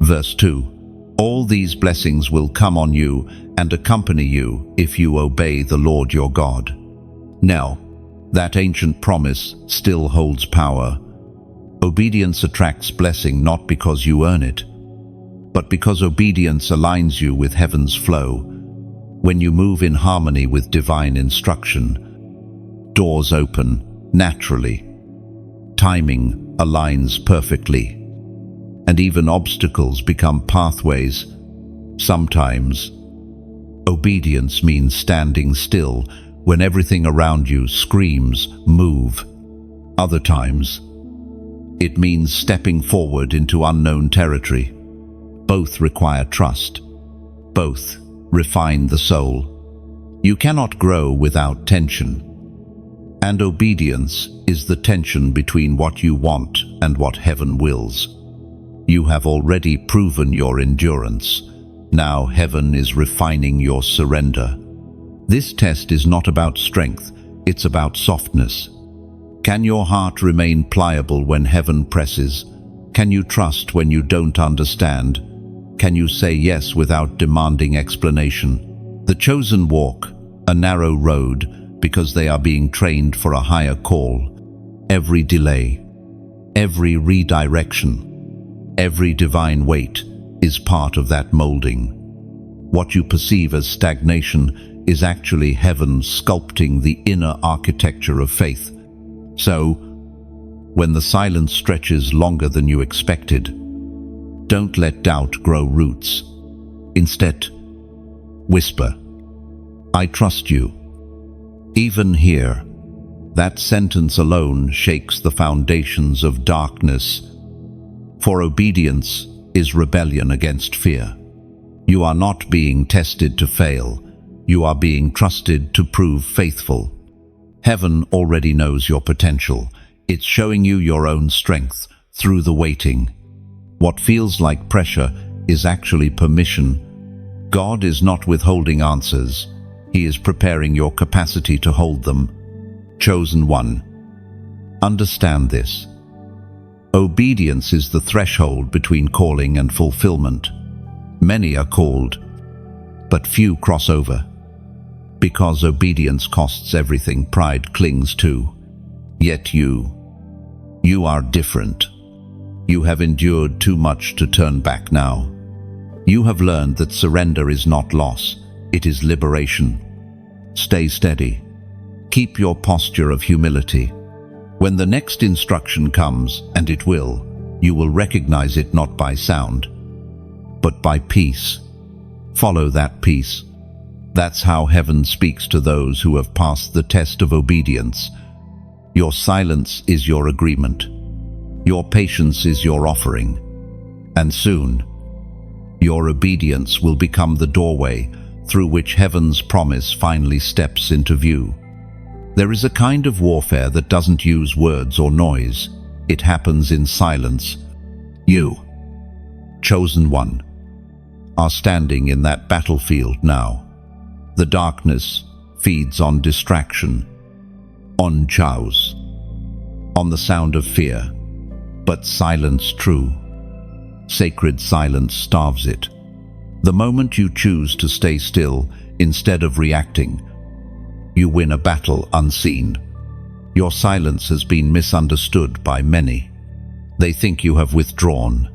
verse 2. All these blessings will come on you and accompany you if you obey the Lord your God. Now, that ancient promise still holds power. Obedience attracts blessing not because you earn it, but because obedience aligns you with heaven's flow. When you move in harmony with divine instruction, doors open naturally. Timing aligns perfectly, and even obstacles become pathways. Sometimes, obedience means standing still when everything around you screams, "Move." Other times, it means stepping forward into unknown territory. Both require trust. Both refine the soul. You cannot grow without tension. And obedience is the tension between what you want and what heaven wills. You have already proven your endurance. Now heaven is refining your surrender. This test is not about strength, it's about softness. Can your heart remain pliable when heaven presses? Can you trust when you don't understand? Can you say yes without demanding explanation? The chosen walk a narrow road because they are being trained for a higher call. Every delay, every redirection, every divine wait is part of that molding. What you perceive as stagnation is actually heaven sculpting the inner architecture of faith. So, when the silence stretches longer than you expected, don't let doubt grow roots. Instead, whisper, "I trust you." Even here, that sentence alone shakes the foundations of darkness, for obedience is rebellion against fear. You are not being tested to fail, you are being trusted to prove faithful. Heaven already knows your potential. It's showing you your own strength through the waiting. What feels like pressure is actually permission. God is not withholding answers. He is preparing your capacity to hold them. Chosen one, understand this. Obedience is the threshold between calling and fulfillment. Many are called, but few cross over. Because obedience costs everything, pride clings to. Yet you are different. You have endured too much to turn back now. You have learned that surrender is not loss, it is liberation. Stay steady. Keep your posture of humility. When the next instruction comes, and it will, you will recognize it not by sound, but by peace. Follow that peace. That's how heaven speaks to those who have passed the test of obedience. Your silence is your agreement. Your patience is your offering. And soon, your obedience will become the doorway through which heaven's promise finally steps into view. There is a kind of warfare that doesn't use words or noise. It happens in silence. You, chosen one, are standing in that battlefield now. The darkness feeds on distraction, on chaos, on the sound of fear, but silence true. Sacred silence starves it. The moment you choose to stay still instead of reacting, you win a battle unseen. Your silence has been misunderstood by many. They think you have withdrawn,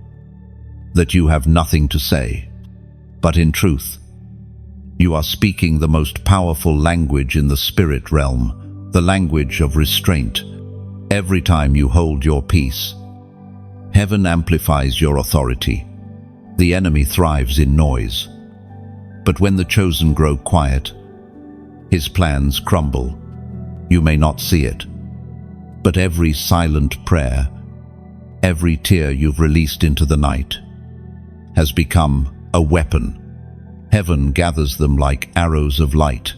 that you have nothing to say. But in truth, you are speaking the most powerful language in the spirit realm, the language of restraint. Every time you hold your peace, heaven amplifies your authority. The enemy thrives in noise. But when the chosen grow quiet, his plans crumble. You may not see it, but every silent prayer, every tear you've released into the night, has become a weapon. Heaven gathers them like arrows of light,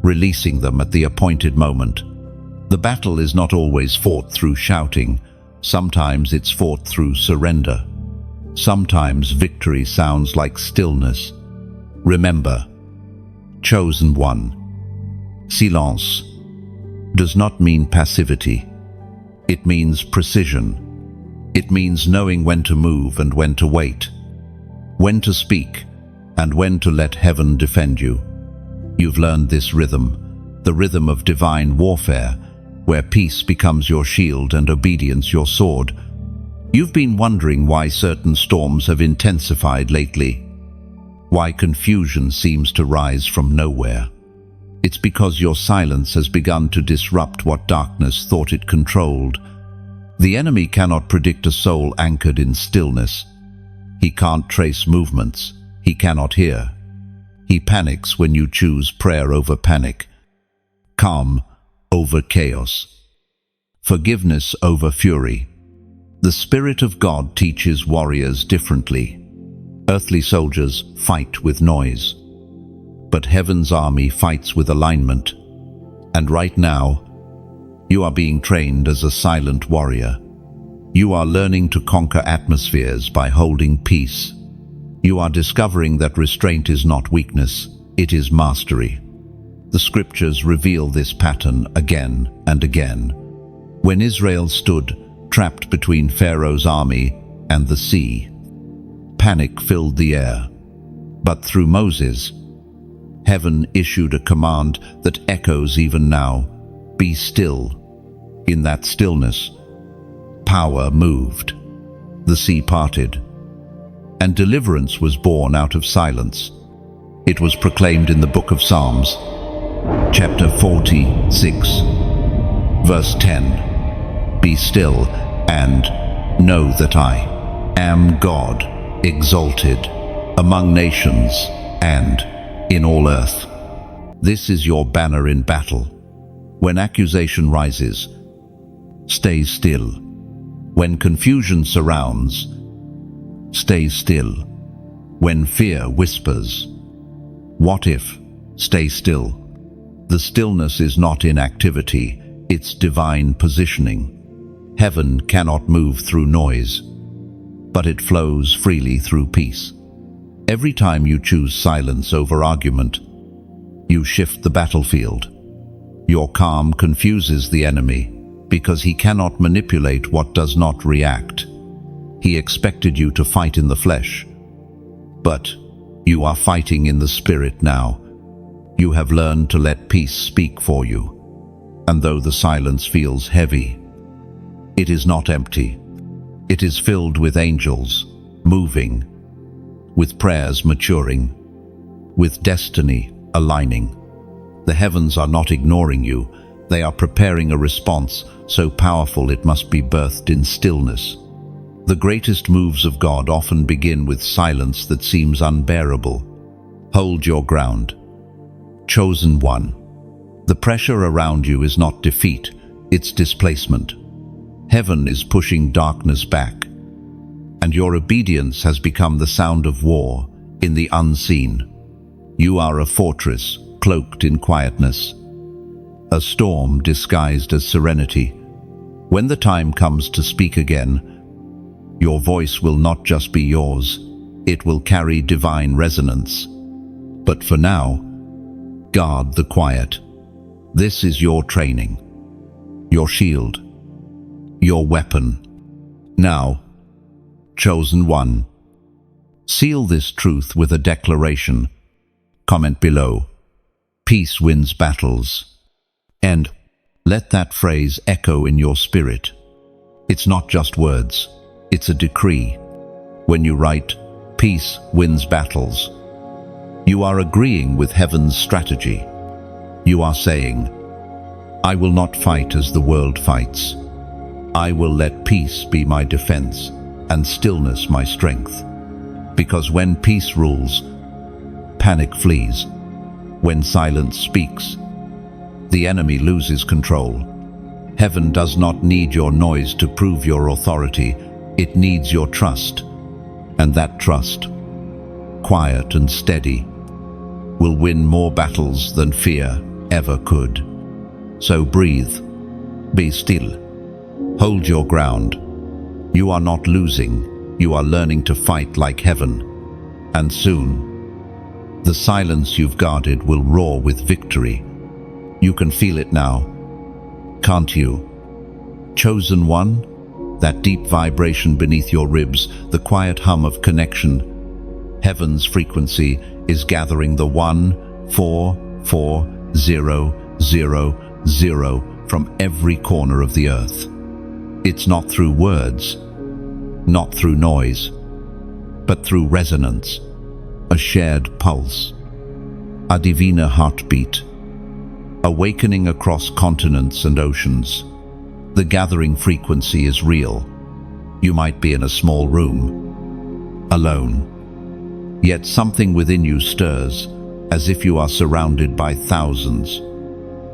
releasing them at the appointed moment. The battle is not always fought through shouting. Sometimes it's fought through surrender. Sometimes victory sounds like stillness. Remember, chosen one, silence does not mean passivity. It means precision. It means knowing when to move and when to wait, when to speak and when to let heaven defend you. You've learned this rhythm, the rhythm of divine warfare, where peace becomes your shield and obedience your sword. You've been wondering why certain storms have intensified lately, why confusion seems to rise from nowhere. It's because your silence has begun to disrupt what darkness thought it controlled. The enemy cannot predict a soul anchored in stillness. He can't trace movements. He cannot hear. He panics when you choose prayer over panic, calm over chaos, forgiveness over fury. The Spirit of God teaches warriors differently. Earthly soldiers fight with noise, but heaven's army fights with alignment. And right now, you are being trained as a silent warrior. You are learning to conquer atmospheres by holding peace. You are discovering that restraint is not weakness, it is mastery. The scriptures reveal this pattern again and again. When Israel stood trapped between Pharaoh's army and the sea, panic filled the air. But through Moses, heaven issued a command that echoes even now: be still. In that stillness, power moved. The sea parted, and deliverance was born out of silence. It was proclaimed in the book of Psalms, chapter 46, verse 10. Be still and know that I am God, exalted among nations and in all earth. This is your banner in battle. When accusation rises, stay still. When confusion surrounds, stay still. When fear whispers, what if? Stay still. The stillness is not inactivity, it's divine positioning. Heaven cannot move through noise, but it flows freely through peace. Every time you choose silence over argument, you shift the battlefield. Your calm confuses the enemy because he cannot manipulate what does not react. He expected you to fight in the flesh, but you are fighting in the spirit now. You have learned to let peace speak for you. And though the silence feels heavy, it is not empty. It is filled with angels, moving, with prayers maturing, with destiny aligning. The heavens are not ignoring you. They are preparing a response so powerful it must be birthed in stillness. The greatest moves of God often begin with silence that seems unbearable. Hold your ground. Chosen one. The pressure around you is not defeat, it's displacement. Heaven is pushing darkness back, and your obedience has become the sound of war in the unseen. You are a fortress cloaked in quietness, a storm disguised as serenity. When the time comes to speak again, your voice will not just be yours, it will carry divine resonance. But for now, guard the quiet. This is your training, your shield, your weapon. Now, chosen one, seal this truth with a declaration. Comment below. Peace wins battles. And let that phrase echo in your spirit. It's not just words, it's a decree. When you write, peace wins battles, you are agreeing with heaven's strategy. You are saying, I will not fight as the world fights. I will let peace be my defense and stillness my strength. Because when peace rules, panic flees. When silence speaks, the enemy loses control. Heaven does not need your noise to prove your authority. It needs your trust. And that trust, quiet and steady, will win more battles than fear ever could. So breathe. Be still. Hold your ground. You are not losing. You are learning to fight like heaven. And soon, the silence you've guarded will roar with victory. You can feel it now, can't you? Chosen one, that deep vibration beneath your ribs, the quiet hum of connection. Heaven's frequency is gathering the 1440000 from every corner of the earth. It's not through words, not through noise, but through resonance, a shared pulse, a divine heartbeat, awakening across continents and oceans. The gathering frequency is real. You might be in a small room, alone, yet something within you stirs, as if you are surrounded by thousands.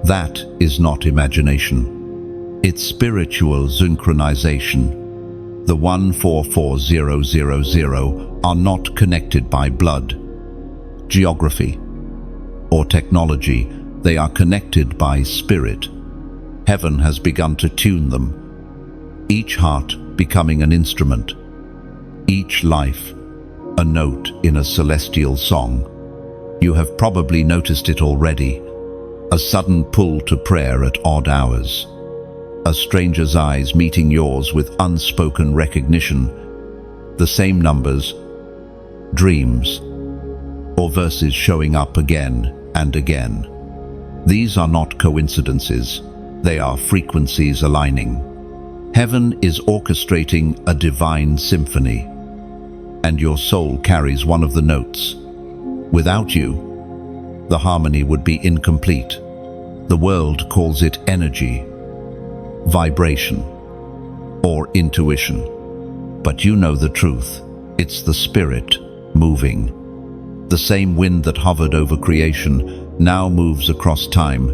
That is not imagination. It's spiritual synchronization. The 1440000 are not connected by blood, geography, or technology. They are connected by spirit. Heaven has begun to tune them, each heart becoming an instrument, each life a note in a celestial song. You have probably noticed it already, a sudden pull to prayer at odd hours, a stranger's eyes meeting yours with unspoken recognition, the same numbers, dreams, or verses showing up again and again. These are not coincidences, they are frequencies aligning. Heaven is orchestrating a divine symphony. and your soul carries one of the notes. Without you, the harmony would be incomplete. The world calls it energy, vibration, or intuition. But you know the truth. It's the spirit moving. The same wind that hovered over creation now moves across time,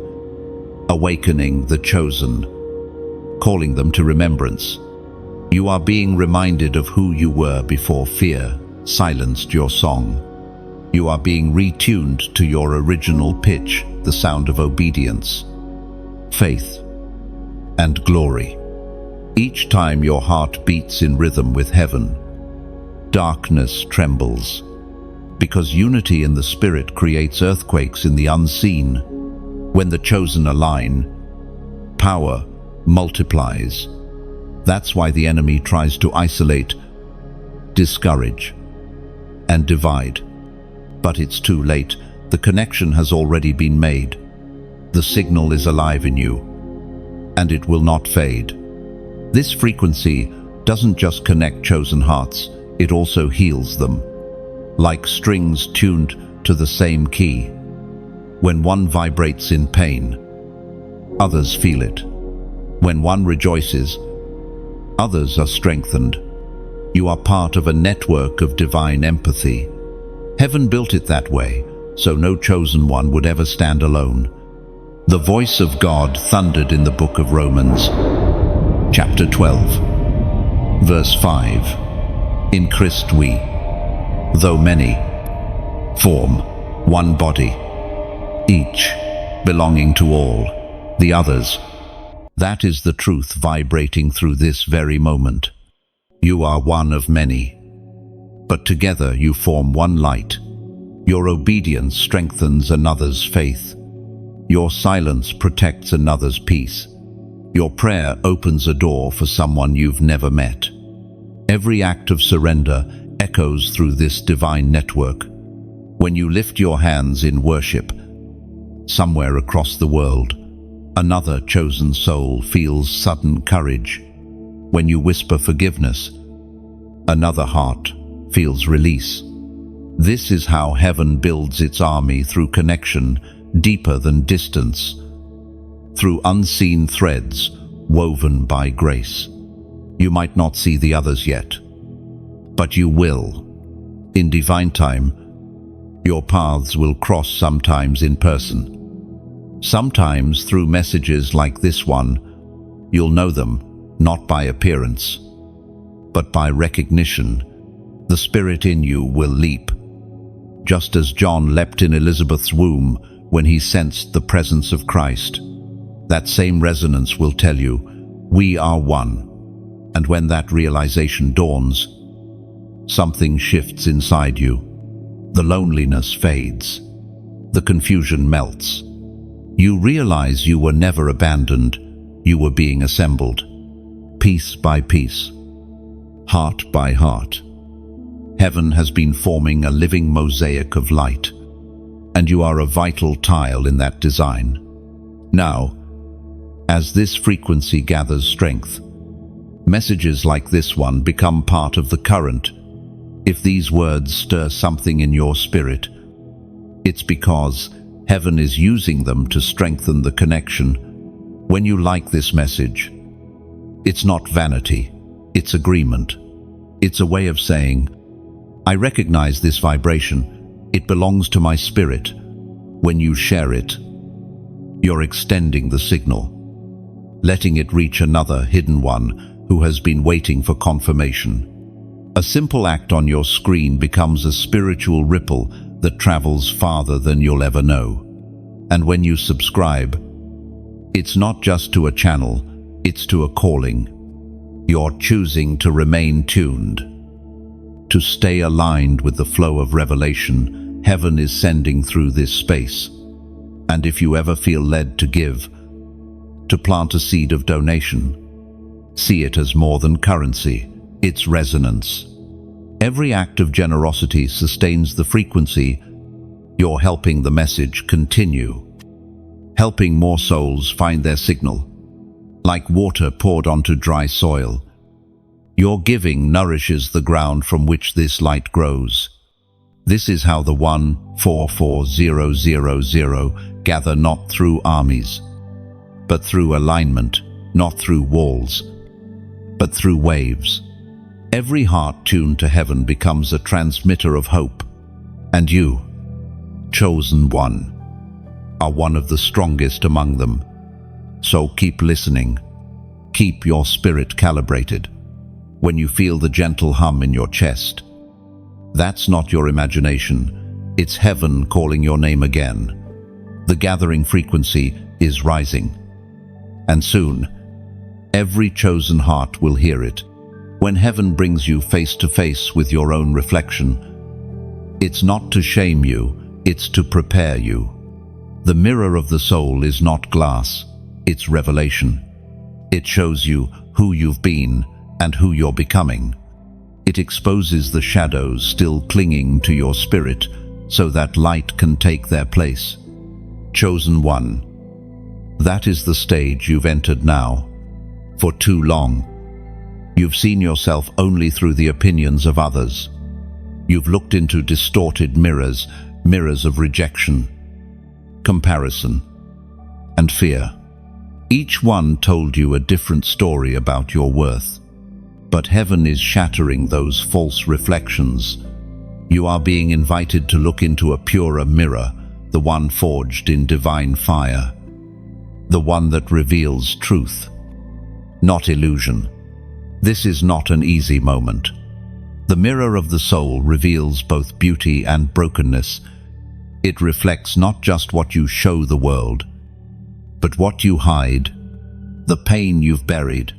awakening the chosen, calling them to remembrance. You are being reminded of who you were before fear silenced your song. You are being retuned to your original pitch, the sound of obedience, faith, and glory. Each time your heart beats in rhythm with heaven, darkness trembles, because unity in the spirit creates earthquakes in the unseen. When the chosen align, power multiplies. That's why the enemy tries to isolate, discourage, and divide. But it's too late. The connection has already been made. The signal is alive in you, and it will not fade. This frequency doesn't just connect chosen hearts, it also heals them. Like strings tuned to the same key. When one vibrates in pain, others feel it. When one rejoices, others are strengthened. You are part of a network of divine empathy. Heaven built it that way, so no chosen one would ever stand alone. The voice of God thundered in the book of Romans, chapter 12, verse 5. In Christ we, though many, form one body, each belonging to all, the others. That is the truth vibrating through this very moment. You are one of many, but together you form one light. Your obedience strengthens another's faith. Your silence protects another's peace. Your prayer opens a door for someone you've never met. Every act of surrender echoes through this divine network. When you lift your hands in worship, somewhere across the world, another chosen soul feels sudden courage. When you whisper forgiveness, another heart feels release. This is how heaven builds its army, through connection deeper than distance, through unseen threads woven by grace. You might not see the others yet, but you will. In divine time, your paths will cross, sometimes in person, sometimes through messages like this one. You'll know them, not by appearance, but by recognition. The spirit in you will leap, just as John leapt in Elizabeth's womb when he sensed the presence of Christ. That same resonance will tell you, we are one. And when that realization dawns, something shifts inside you. The loneliness fades. The confusion melts. You realize you were never abandoned. You were being assembled, piece by piece, heart by heart. Heaven has been forming a living mosaic of light, and you are a vital tile in that design. Now, as this frequency gathers strength, messages like this one become part of the current. If these words stir something in your spirit, it's because heaven is using them to strengthen the connection. When you like this message, it's not vanity, it's agreement. It's a way of saying, I recognize this vibration. It belongs to my spirit. When you share it, you're extending the signal, letting it reach another hidden one who has been waiting for confirmation. A simple act on your screen becomes a spiritual ripple that travels farther than you'll ever know. And when you subscribe, it's not just to a channel, it's to a calling. You're choosing to remain tuned, to stay aligned with the flow of revelation heaven is sending through this space. And if you ever feel led to give, to plant a seed of donation, see it as more than currency, it's resonance. Every act of generosity sustains the frequency. You're helping the message continue, helping more souls find their signal. Like water poured onto dry soil, Your giving nourishes the ground from which this light grows. This is how the 144,000 gather, not through armies, but through alignment, not through walls, but through waves. Every heart tuned to heaven becomes a transmitter of hope. And you, chosen one, are one of the strongest among them. So keep listening. Keep your spirit calibrated. When you feel the gentle hum in your chest, that's not your imagination. It's heaven calling your name again. The gathering frequency is rising. And soon, every chosen heart will hear it. When heaven brings you face to face with your own reflection, it's not to shame you, it's to prepare you. The mirror of the soul is not glass, it's revelation. It shows you who you've been and who you're becoming. It exposes the shadows still clinging to your spirit so that light can take their place. Chosen one. That is the stage you've entered now. For too long, you've seen yourself only through the opinions of others. You've looked into distorted mirrors, mirrors of rejection, comparison, and fear. Each one told you a different story about your worth. But heaven is shattering those false reflections. You are being invited to look into a purer mirror, the one forged in divine fire, the one that reveals truth, not illusion. This is not an easy moment. The mirror of the soul reveals both beauty and brokenness. It reflects not just what you show the world, but what you hide, the pain you've buried,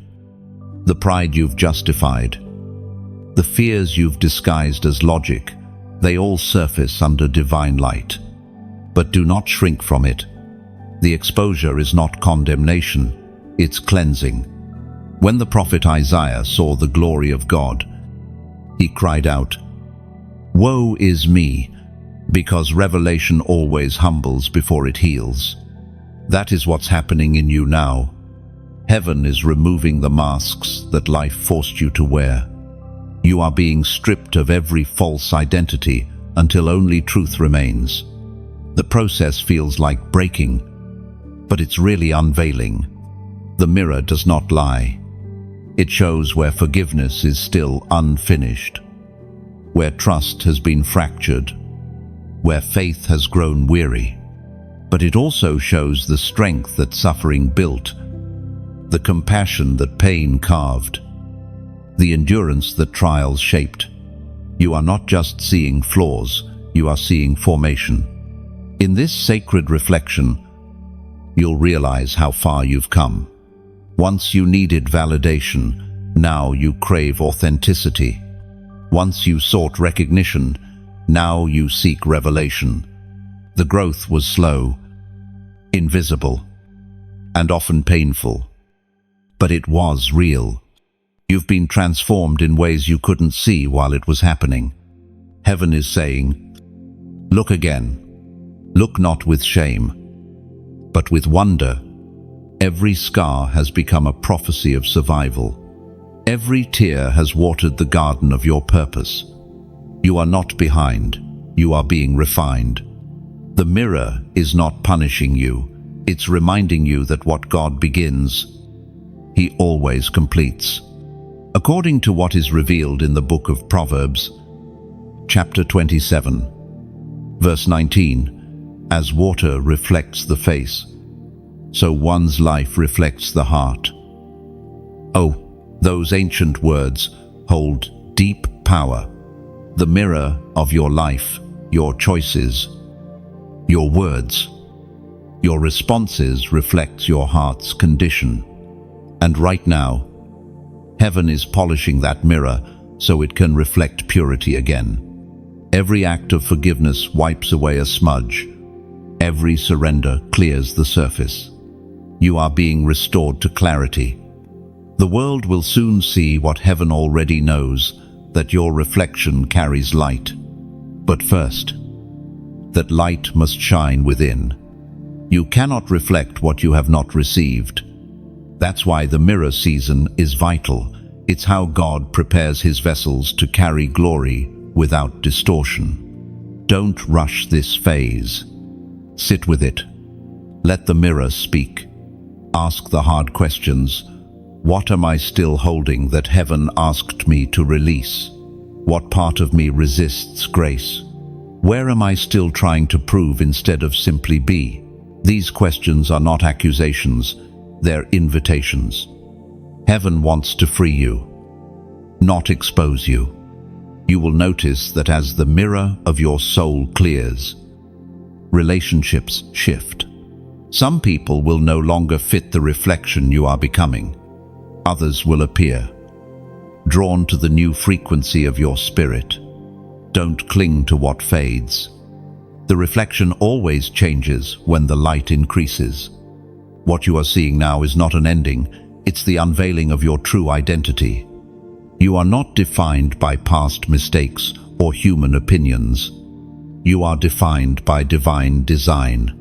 the pride you've justified, the fears you've disguised as logic. They all surface under divine light. But do not shrink from it. The exposure is not condemnation, it's cleansing. When the prophet Isaiah saw the glory of God, he cried out, "Woe is me," because revelation always humbles before it heals. That is what's happening in you now. Heaven is removing the masks that life forced you to wear. You are being stripped of every false identity until only truth remains. The process feels like breaking, but it's really unveiling. The mirror does not lie. It shows where forgiveness is still unfinished, where trust has been fractured, where faith has grown weary. But it also shows the strength that suffering built, the compassion that pain carved, the endurance that trials shaped. You are not just seeing flaws, you are seeing formation. In this sacred reflection, you'll realize how far you've come. Once you needed validation, now you crave authenticity. Once you sought recognition, now you seek revelation. The growth was slow, invisible, and often painful. But it was real. You've been transformed in ways you couldn't see while it was happening. Heaven is saying, look again. Look not with shame, but with wonder. Every scar has become a prophecy of survival. Every tear has watered the garden of your purpose. You are not behind. You are being refined. The mirror is not punishing you. It's reminding you that what God begins, He always completes. According to what is revealed in the book of Proverbs, chapter 27, verse 19, as water reflects the face, so one's life reflects the heart. Oh, those ancient words hold deep power. The mirror of your life, your choices, your words, your responses reflects your heart's condition. And right now, heaven is polishing that mirror so it can reflect purity again. Every act of forgiveness wipes away a smudge. Every surrender clears the surface. You are being restored to clarity. The world will soon see what heaven already knows, that your reflection carries light. But first, that light must shine within. You cannot reflect what you have not received. That's why the mirror season is vital. It's how God prepares his vessels to carry glory without distortion. Don't rush this phase. Sit with it. Let the mirror speak. Ask the hard questions. What am I still holding that heaven asked me to release? What part of me resists grace? Where am I still trying to prove instead of simply be? These questions are not accusations, they're invitations. Heaven wants to free you, not expose you. You will notice that as the mirror of your soul clears, relationships shift. Some people will no longer fit the reflection you are becoming. Others will appear, drawn to the new frequency of your spirit. Don't cling to what fades. The reflection always changes when the light increases. What you are seeing now is not an ending, it's the unveiling of your true identity. You are not defined by past mistakes or human opinions. You are defined by divine design.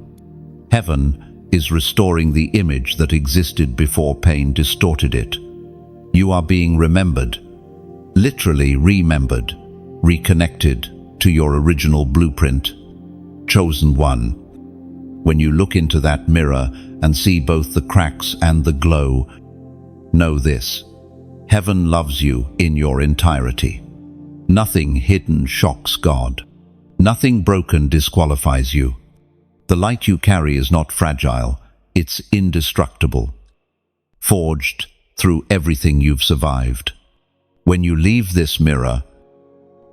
Heaven is restoring the image that existed before pain distorted it. You are being remembered, literally remembered, reconnected to your original blueprint. Chosen one. When you look into that mirror and see both the cracks and the glow, know this: heaven loves you in your entirety. Nothing hidden shocks God. Nothing broken disqualifies you. The light you carry is not fragile, it's indestructible, forged through everything you've survived. When you leave this mirror,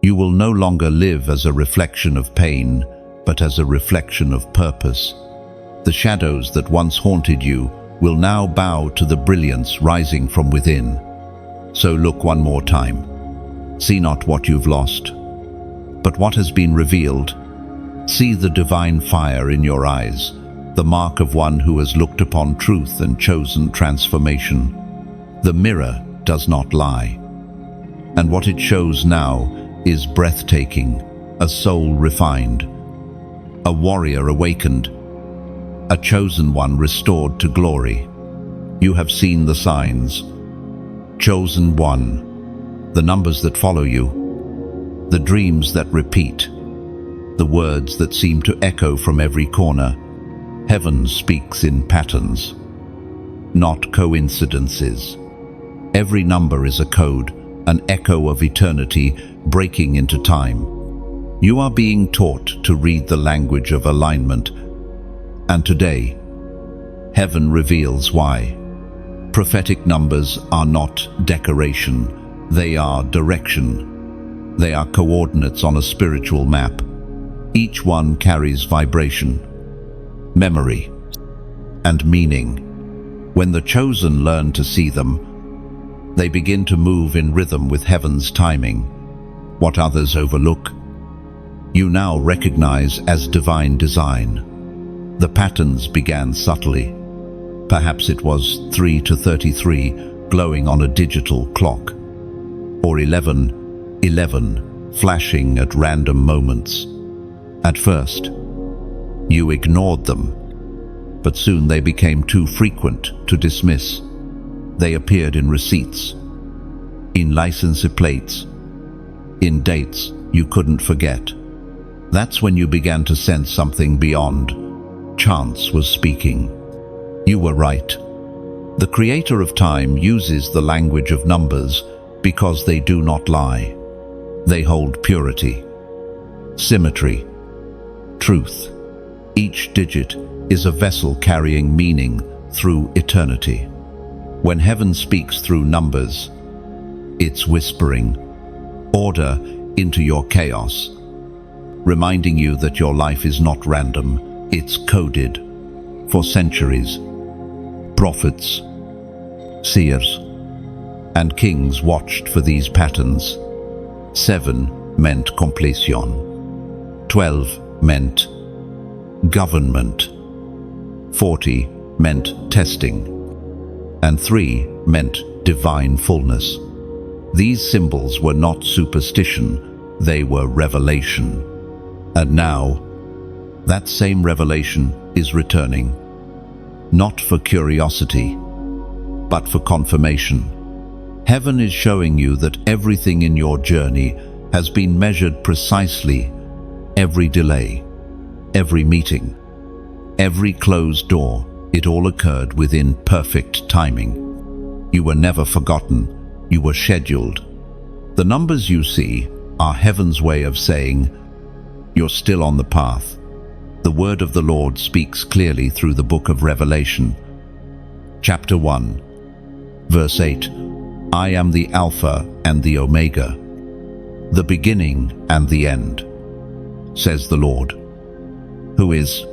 you will no longer live as a reflection of pain, but as a reflection of purpose. The shadows that once haunted you will now bow to the brilliance rising from within. So look one more time. See not what you've lost, but what has been revealed. See the divine fire in your eyes, the mark of one who has looked upon truth and chosen transformation. The mirror does not lie, and what it shows now is breathtaking, a soul refined, a warrior awakened, a chosen one restored to glory. You have seen the signs. Chosen one, the numbers that follow you, the dreams that repeat, the words that seem to echo from every corner. Heaven speaks in patterns, not coincidences. Every number is a code, an echo of eternity breaking into time. You are being taught to read the language of alignment, and today, heaven reveals why. Prophetic numbers are not decoration, they are direction. They are coordinates on a spiritual map. Each one carries vibration, memory, and meaning. When the chosen learn to see them, they begin to move in rhythm with heaven's timing. What others overlook, you now recognize as divine design. The patterns began subtly. Perhaps it was 3 to 33 glowing on a digital clock, or 11:11 flashing at random moments. At first, you ignored them, but soon they became too frequent to dismiss. They appeared in receipts, in license plates, in dates you couldn't forget. That's when you began to sense something beyond. Chance was speaking. You were right. The creator of time uses the language of numbers because they do not lie. They hold purity, symmetry, truth. Each digit is a vessel carrying meaning through eternity. When heaven speaks through numbers, it's whispering order into your chaos, reminding you that your life is not random, it's coded. For centuries, prophets, seers, and kings watched for these patterns. 7 meant completion. 12 meant government. 40 meant testing. And 3 meant divine fullness. These symbols were not superstition, they were revelation. And now, that same revelation is returning, not for curiosity, but for confirmation. Heaven is showing you that everything in your journey has been measured precisely. Every delay, every meeting, every closed door, it all occurred within perfect timing. You were never forgotten. You were scheduled. The numbers you see are heaven's way of saying, you're still on the path. The word of the Lord speaks clearly through the book of Revelation. Chapter 1, verse 8. I am the Alpha and the Omega, the beginning and the end, says the Lord, who is,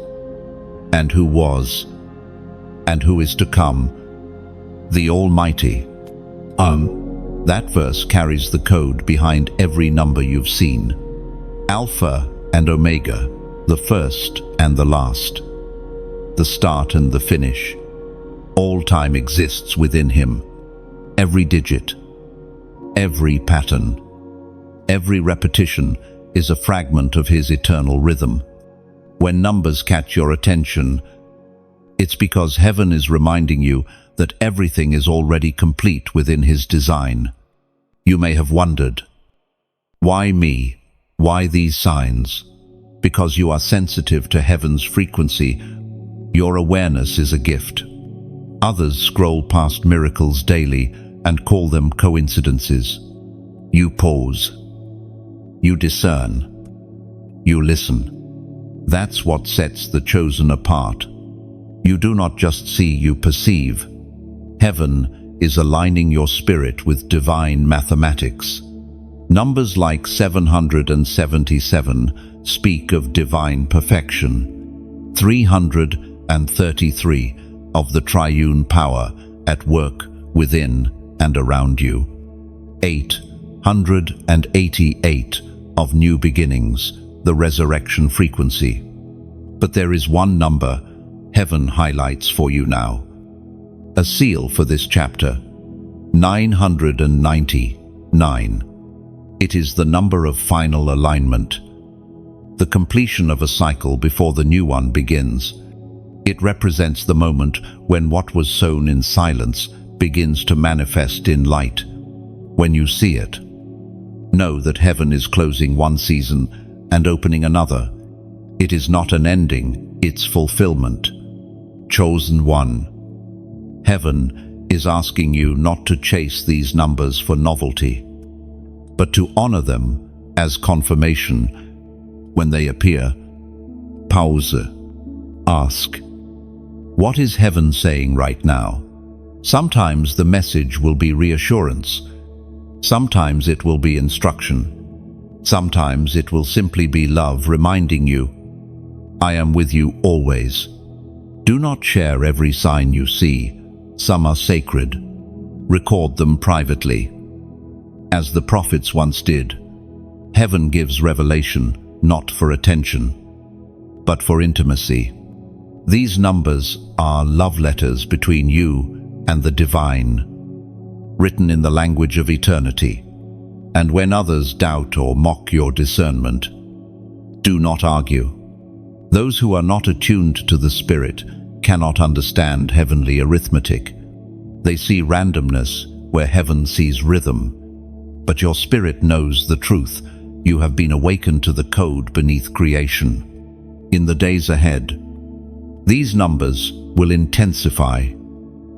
and who was, and who is to come, the Almighty. That verse carries the code behind every number you've seen. Alpha and Omega, the first and the last, the start and the finish. All time exists within him. Every digit, every pattern, every repetition is a fragment of his eternal rhythm. When numbers catch your attention, it's because heaven is reminding you that everything is already complete within his design. You may have wondered, why me? Why these signs? Because you are sensitive to heaven's frequency. Your awareness is a gift. Others scroll past miracles daily and call them coincidences. You pause. You discern. You listen. That's what sets the chosen apart. You do not just see, you perceive. Heaven is aligning your spirit with divine mathematics. Numbers like 777 speak of divine perfection. 333 of the triune power at work within and around you. 888 of new beginnings, the resurrection frequency. But there is one number heaven highlights for you now. A seal for this chapter, 999. It is the number of final alignment, the completion of a cycle before the new one begins. It represents the moment when what was sown in silence begins to manifest in light. When you see it, know that heaven is closing one season and opening another. It is not an ending, it's fulfillment. Chosen one. Heaven is asking you not to chase these numbers for novelty, but to honor them as confirmation. When they appear, pause. Ask, what is heaven saying right now? Sometimes the message will be reassurance. Sometimes it will be instruction. Sometimes it will simply be love reminding you, I am with you always. Do not share every sign you see. Some are sacred. Record them privately. As the prophets once did, heaven gives revelation not for attention, but for intimacy. These numbers are love letters between you and the divine, written in the language of eternity. And when others doubt or mock your discernment, do not argue. Those who are not attuned to the Spirit cannot understand heavenly arithmetic. They see randomness where heaven sees rhythm. But your spirit knows the truth. You have been awakened to the code beneath creation. In the days ahead, these numbers will intensify.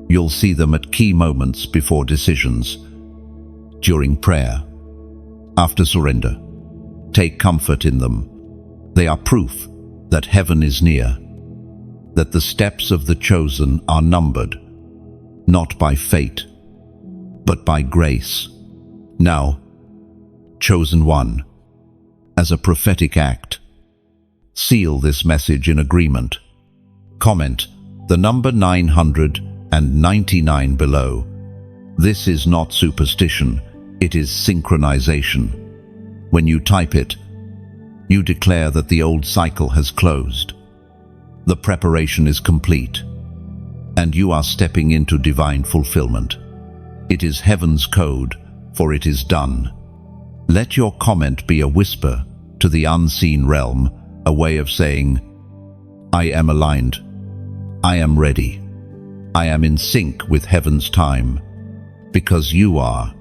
You'll see them at key moments before decisions, during prayer, after surrender. Take comfort in them. They are proof that heaven is near, that the steps of the chosen are numbered, not by fate, but by grace. Now, chosen one, as a prophetic act, seal this message in agreement. Comment the number 999 below. This is not superstition, it is synchronization. When you type it, you declare that the old cycle has closed. The preparation is complete, and you are stepping into divine fulfillment. It is heaven's code, for it is done. Let your comment be a whisper to the unseen realm, a way of saying, I am aligned. I am ready. I am in sync with heaven's time. Because you are.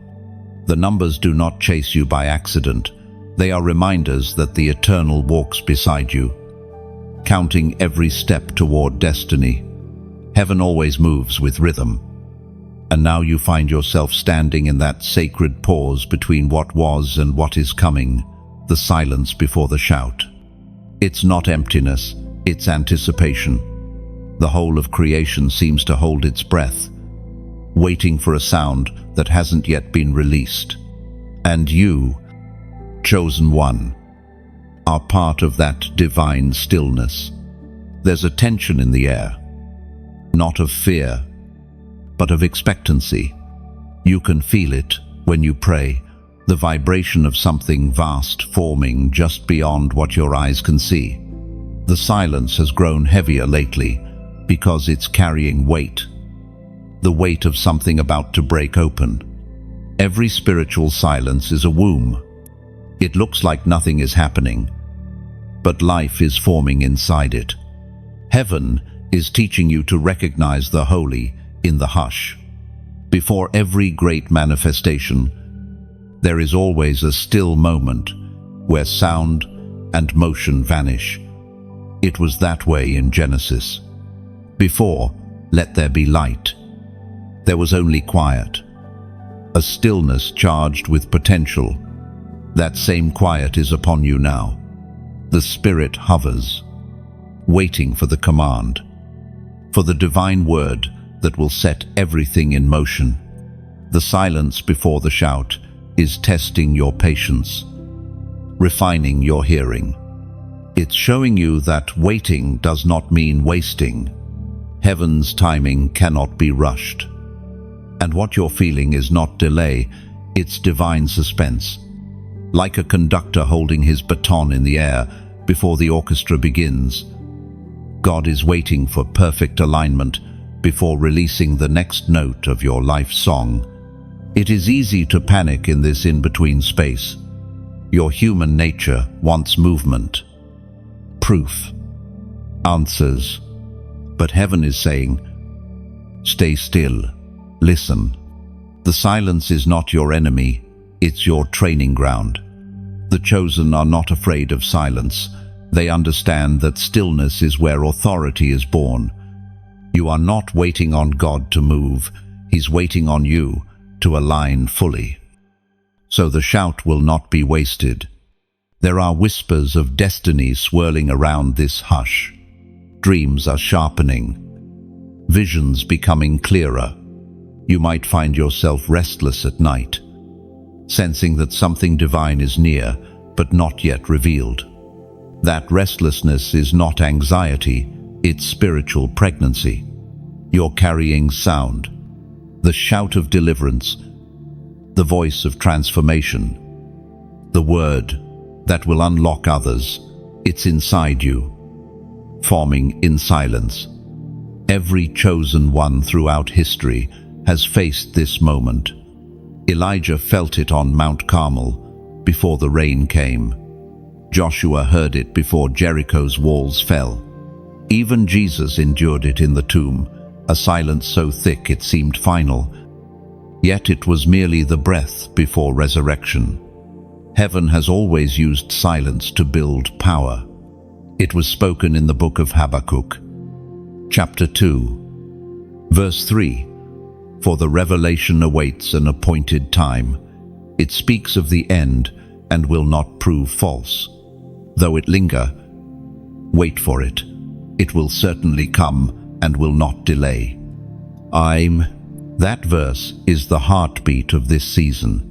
The numbers do not chase you by accident. They are reminders that the Eternal walks beside you, counting every step toward destiny. Heaven always moves with rhythm. And now you find yourself standing in that sacred pause between what was and what is coming, the silence before the shout. It's not emptiness, it's anticipation. The whole of creation seems to hold its breath, waiting for a sound that hasn't yet been released. And you, chosen one, are part of that divine stillness. There's a tension in the air, not of fear, but of expectancy. You can feel it when you pray, the vibration of something vast forming just beyond what your eyes can see. The silence has grown heavier lately because it's carrying weight, the weight of something about to break open. Every spiritual silence is a womb. It looks like nothing is happening, but life is forming inside it. Heaven is teaching you to recognize the holy in the hush. Before every great manifestation, there is always a still moment where sound and motion vanish. It was that way in Genesis. Before, let there be light, there was only quiet, a stillness charged with potential. That same quiet is upon you now. The Spirit hovers, waiting for the command, for the divine word that will set everything in motion. The silence before the shout is testing your patience, refining your hearing. It's showing you that waiting does not mean wasting. Heaven's timing cannot be rushed. And what you're feeling is not delay, it's divine suspense. Like a conductor holding his baton in the air before the orchestra begins, God is waiting for perfect alignment before releasing the next note of your life song. It is easy to panic in this in-between space. Your human nature wants movement, proof, answers. But heaven is saying, stay still, listen. The silence is not your enemy, it's your training ground. The chosen are not afraid of silence. They understand that stillness is where authority is born. You are not waiting on God to move, He's waiting on you to align fully. So the shout will not be wasted. There are whispers of destiny swirling around this hush. Dreams are sharpening, visions becoming clearer. You might find yourself restless at night, sensing that something divine is near, but not yet revealed. That restlessness is not anxiety, it's spiritual pregnancy. You're carrying sound, the shout of deliverance, the voice of transformation, the word that will unlock others. It's inside you, forming in silence. Every chosen one throughout history has faced this moment. Elijah felt it on Mount Carmel before the rain came. Joshua heard it before Jericho's walls fell. Even Jesus endured it in the tomb, a silence so thick it seemed final. Yet it was merely the breath before resurrection. Heaven has always used silence to build power. It was spoken in the book of Habakkuk, chapter 2, verse 3. For the revelation awaits an appointed time. It speaks of the end and will not prove false. Though it linger, wait for it. It will certainly come and will not delay. That verse is the heartbeat of this season.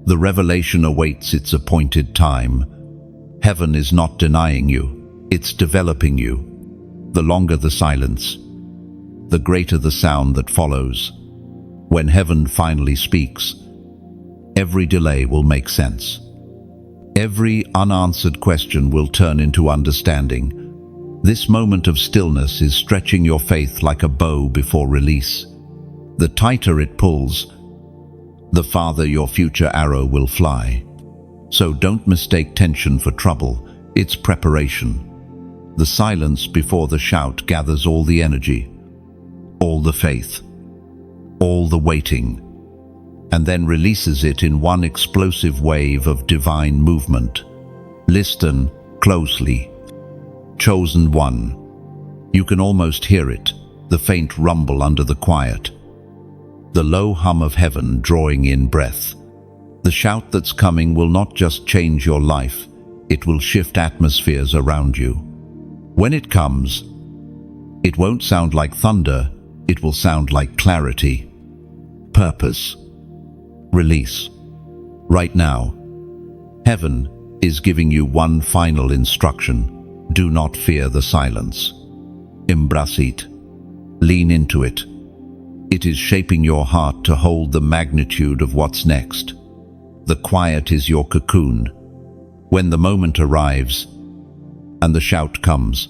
The revelation awaits its appointed time. Heaven is not denying you, it's developing you. The longer the silence, the greater the sound that follows. When heaven finally speaks, every delay will make sense. Every unanswered question will turn into understanding. This moment of stillness is stretching your faith like a bow before release. The tighter it pulls, the farther your future arrow will fly. So don't mistake tension for trouble, it's preparation. The silence before the shout gathers all the energy, all the faith, all the waiting. and then releases it in one explosive wave of divine movement. Listen closely. Chosen one. You can almost hear it, the faint rumble under the quiet. The low hum of heaven drawing in breath. The shout that's coming will not just change your life, it will shift atmospheres around you. When it comes, it won't sound like thunder, it will sound like clarity, purpose, release. Right now, heaven is giving you one final instruction. Do not fear the silence. Embrace it. Lean into it. It is shaping your heart to hold the magnitude of what's next. The quiet is your cocoon. When the moment arrives and the shout comes,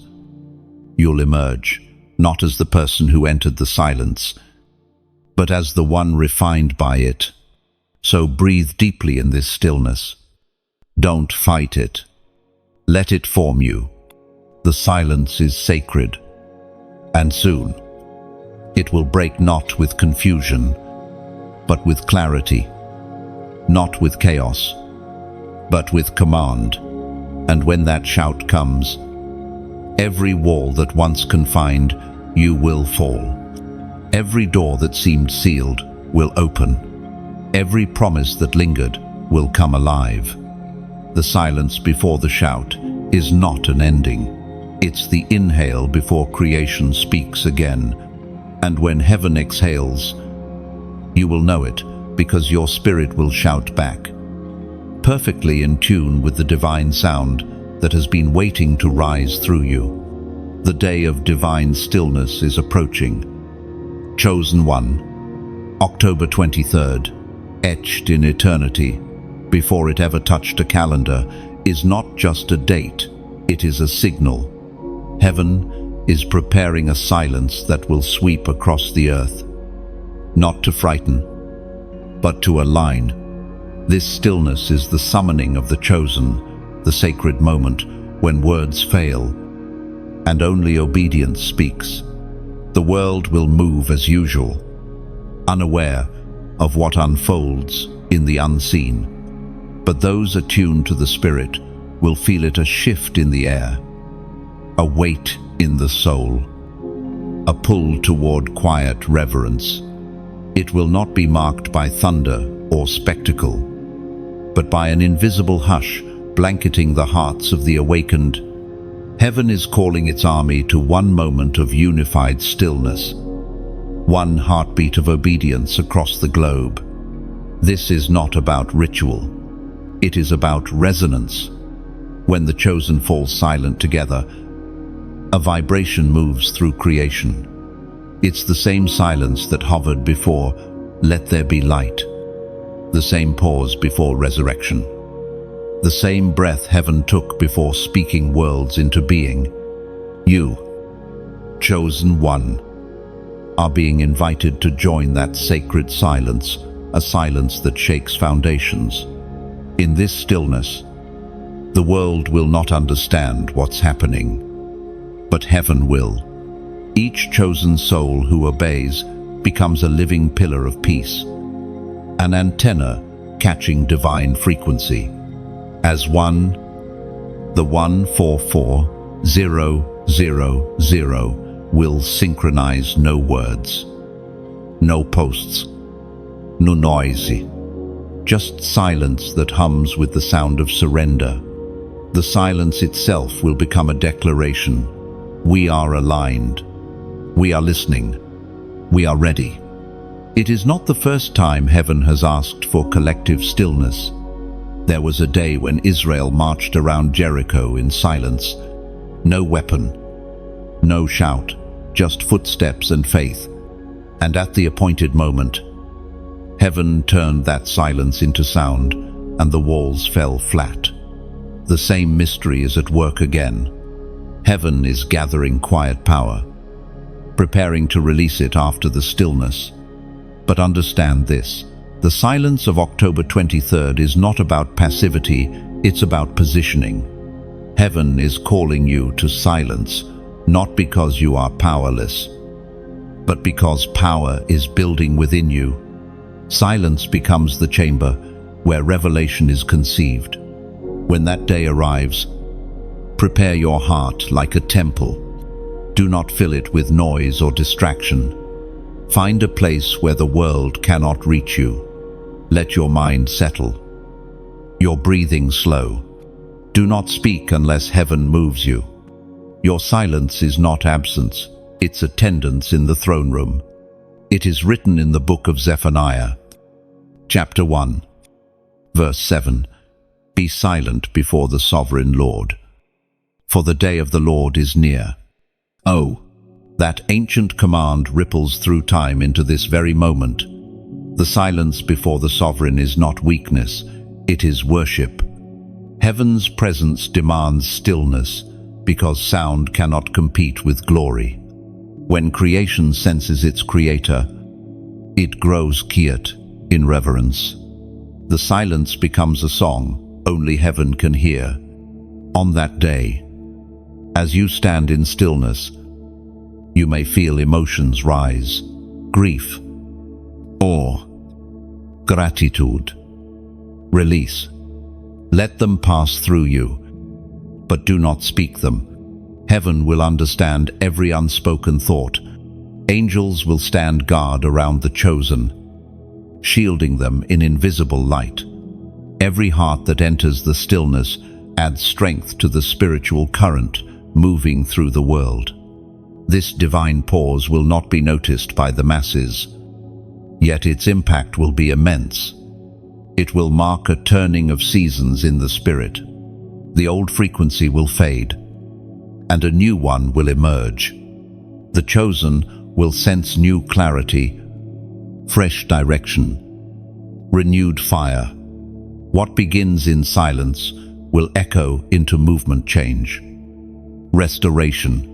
you'll emerge, not as the person who entered the silence, but as the one refined by it. So breathe deeply in this stillness. Don't fight it. Let it form you. The silence is sacred, and soon it will break not with confusion, but with clarity, not with chaos, but with command. And when that shout comes, every wall that once confined you will fall. Every door that seemed sealed will open. Every promise that lingered will come alive. The silence before the shout is not an ending. It's the inhale before creation speaks again. And when heaven exhales, you will know it, because your spirit will shout back, perfectly in tune with the divine sound that has been waiting to rise through you. The day of divine stillness is approaching. Chosen one, October 23rd, etched in eternity, before it ever touched a calendar, is not just a date, it is a signal. Heaven is preparing a silence that will sweep across the earth, not to frighten, but to align. This stillness is the summoning of the chosen, the sacred moment when words fail and only obedience speaks. The world will move as usual, unaware of what unfolds in the unseen. But those attuned to the Spirit will feel it, a shift in the air, a weight in the soul, a pull toward quiet reverence. It will not be marked by thunder or spectacle, but by an invisible hush blanketing the hearts of the awakened. Heaven is calling its army to one moment of unified stillness, one heartbeat of obedience across the globe. This is not about ritual. It is about resonance. When the chosen fall silent together, a vibration moves through creation. It's the same silence that hovered before "Let there be light," the same pause before resurrection, the same breath heaven took before speaking worlds into being. You, chosen one, are being invited to join that sacred silence, a silence that shakes foundations. In this stillness, the world will not understand what's happening, but heaven will. Each chosen soul who obeys becomes a living pillar of peace, an antenna catching divine frequency. As one, the 144,000 will synchronize. No words, no posts, no noisy, just silence that hums with the sound of surrender. The silence itself will become a declaration. We are aligned. We are listening. We are ready. It is not the first time heaven has asked for collective stillness. There was a day when Israel marched around Jericho in silence. No weapon, no shout, just footsteps and faith. And at the appointed moment, heaven turned that silence into sound, and the walls fell flat. The same mystery is at work again. Heaven is gathering quiet power, preparing to release it after the stillness. But understand this, the silence of October 23rd is not about passivity, it's about positioning. Heaven is calling you to silence, not because you are powerless, but because power is building within you. Silence becomes the chamber where revelation is conceived. When that day arrives, prepare your heart like a temple. Do not fill it with noise or distraction. Find a place where the world cannot reach you. Let your mind settle. Your breathing slow. Do not speak unless heaven moves you. Your silence is not absence, it's attendance in the throne room. It is written in the book of Zephaniah, chapter 1, verse 7. Be silent before the sovereign Lord, for the day of the Lord is near. Oh, that ancient command ripples through time into this very moment. The silence before the sovereign is not weakness, it is worship. Heaven's presence demands stillness because sound cannot compete with glory. When creation senses its creator, it grows quiet in reverence. The silence becomes a song only heaven can hear. On that day, as you stand in stillness, you may feel emotions rise: grief, awe, gratitude. Release. Let them pass through you, but do not speak them. Heaven will understand every unspoken thought. Angels will stand guard around the chosen, shielding them in invisible light. Every heart that enters the stillness adds strength to the spiritual current moving through the world. This divine pause will not be noticed by the masses, yet its impact will be immense. It will mark a turning of seasons in the spirit. The old frequency will fade, and a new one will emerge. The chosen will sense new clarity, fresh direction, renewed fire. What begins in silence will echo into movement change. Restoration.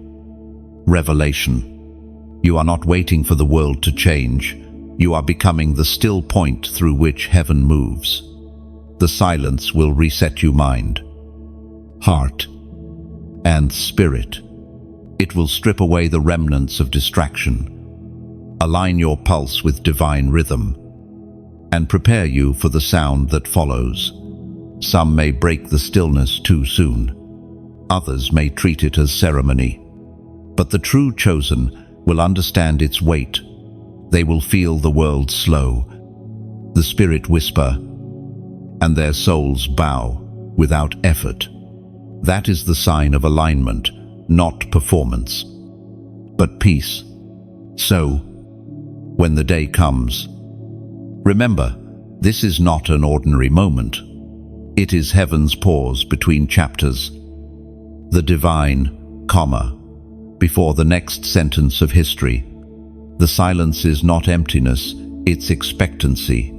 Revelation. You are not waiting for the world to change. You are becoming the still point through which heaven moves. The silence will reset your mind, heart, and spirit. It will strip away the remnants of distraction, align your pulse with divine rhythm, and prepare you for the sound that follows. Some may break the stillness too soon. Others may treat it as ceremony. But the true chosen will understand its weight. They will feel the world slow, the spirit whisper, and their souls bow without effort. That is the sign of alignment, not performance, but peace. So, when the day comes, remember, this is not an ordinary moment. It is heaven's pause between chapters, the divine comma before the next sentence of history. The silence is not emptiness, it's expectancy.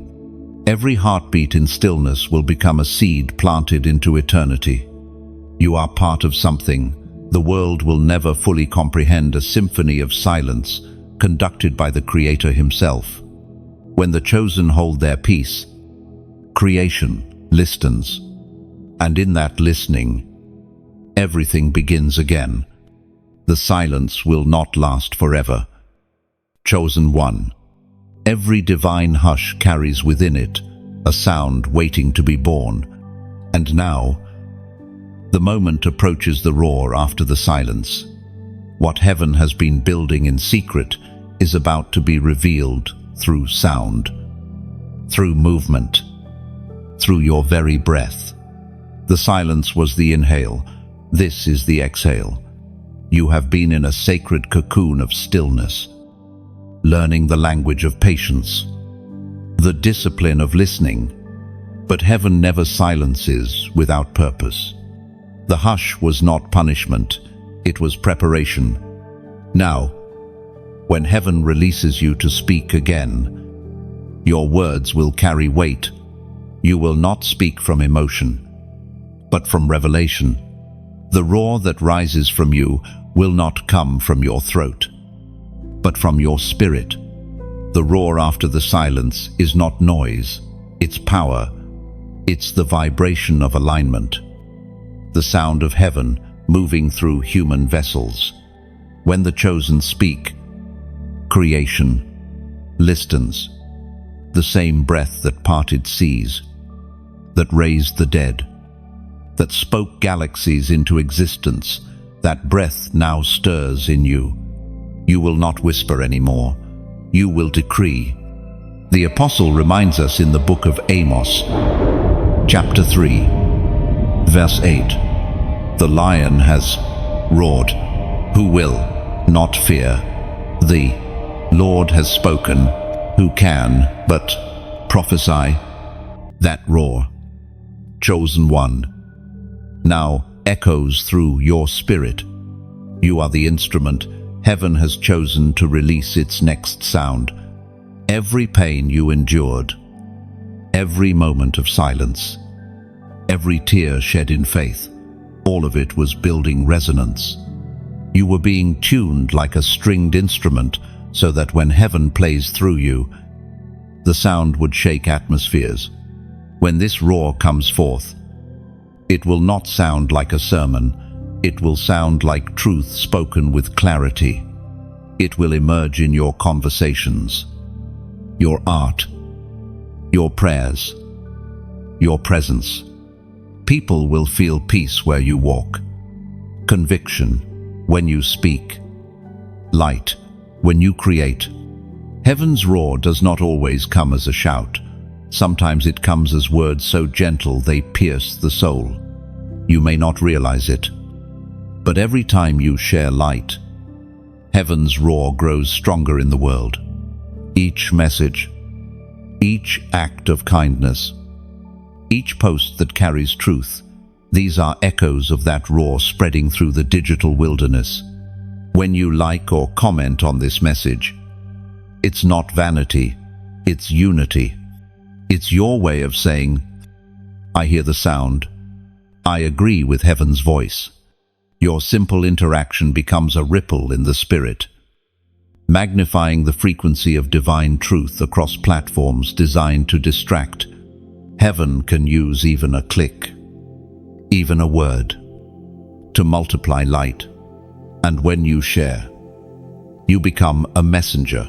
Every heartbeat in stillness will become a seed planted into eternity. You are part of something. The world will never fully comprehend a symphony of silence conducted by the Creator himself. When the chosen hold their peace, creation listens. And in that listening, everything begins again. The silence will not last forever. Chosen one. Every divine hush carries within it a sound waiting to be born. And now, the moment approaches the roar after the silence. What heaven has been building in secret is about to be revealed through sound, through movement, through your very breath. The silence was the inhale. This is the exhale. You have been in a sacred cocoon of stillness, learning the language of patience, the discipline of listening. But heaven never silences without purpose. The hush was not punishment, it was preparation. Now, when heaven releases you to speak again, your words will carry weight. You will not speak from emotion, but from revelation. The roar that rises from you will not come from your throat, but from your spirit. The roar after the silence is not noise, it's power. It's the vibration of alignment, the sound of heaven moving through human vessels. When the chosen speak, creation listens. the same breath that parted seas, that raised the dead, that spoke galaxies into existence. That breath now stirs in you. You will not whisper anymore. You will decree. The apostle reminds us in the book of Amos, chapter 3, verse 8, "The lion has roared. Who will not fear? The Lord has spoken. Who can but prophesy?" That roar, chosen one, now echoes through your spirit. You are the instrument heaven has chosen to release its next sound. Every pain you endured, every moment of silence, every tear shed in faith, all of it was building resonance. You were being tuned like a stringed instrument so that when heaven plays through you, the sound would shake atmospheres. When this roar comes forth, it will not sound like a sermon. It will sound like truth spoken with clarity. It will emerge in your conversations, your art, your prayers, your presence. People will feel peace where you walk, conviction when you speak, light when you create. Heaven's roar does not always come as a shout. Sometimes it comes as words so gentle they pierce the soul. You may not realize it, but every time you share light, heaven's roar grows stronger in the world. Each message, each act of kindness, each post that carries truth, these are echoes of that roar spreading through the digital wilderness. When you like or comment on this message, it's not vanity, it's unity. It's your way of saying, "I hear the sound. I agree with heaven's voice." Your simple interaction becomes a ripple in the spirit, magnifying the frequency of divine truth across platforms designed to distract. Heaven can use even a click, even a word, to multiply light. And when you share, you become a messenger.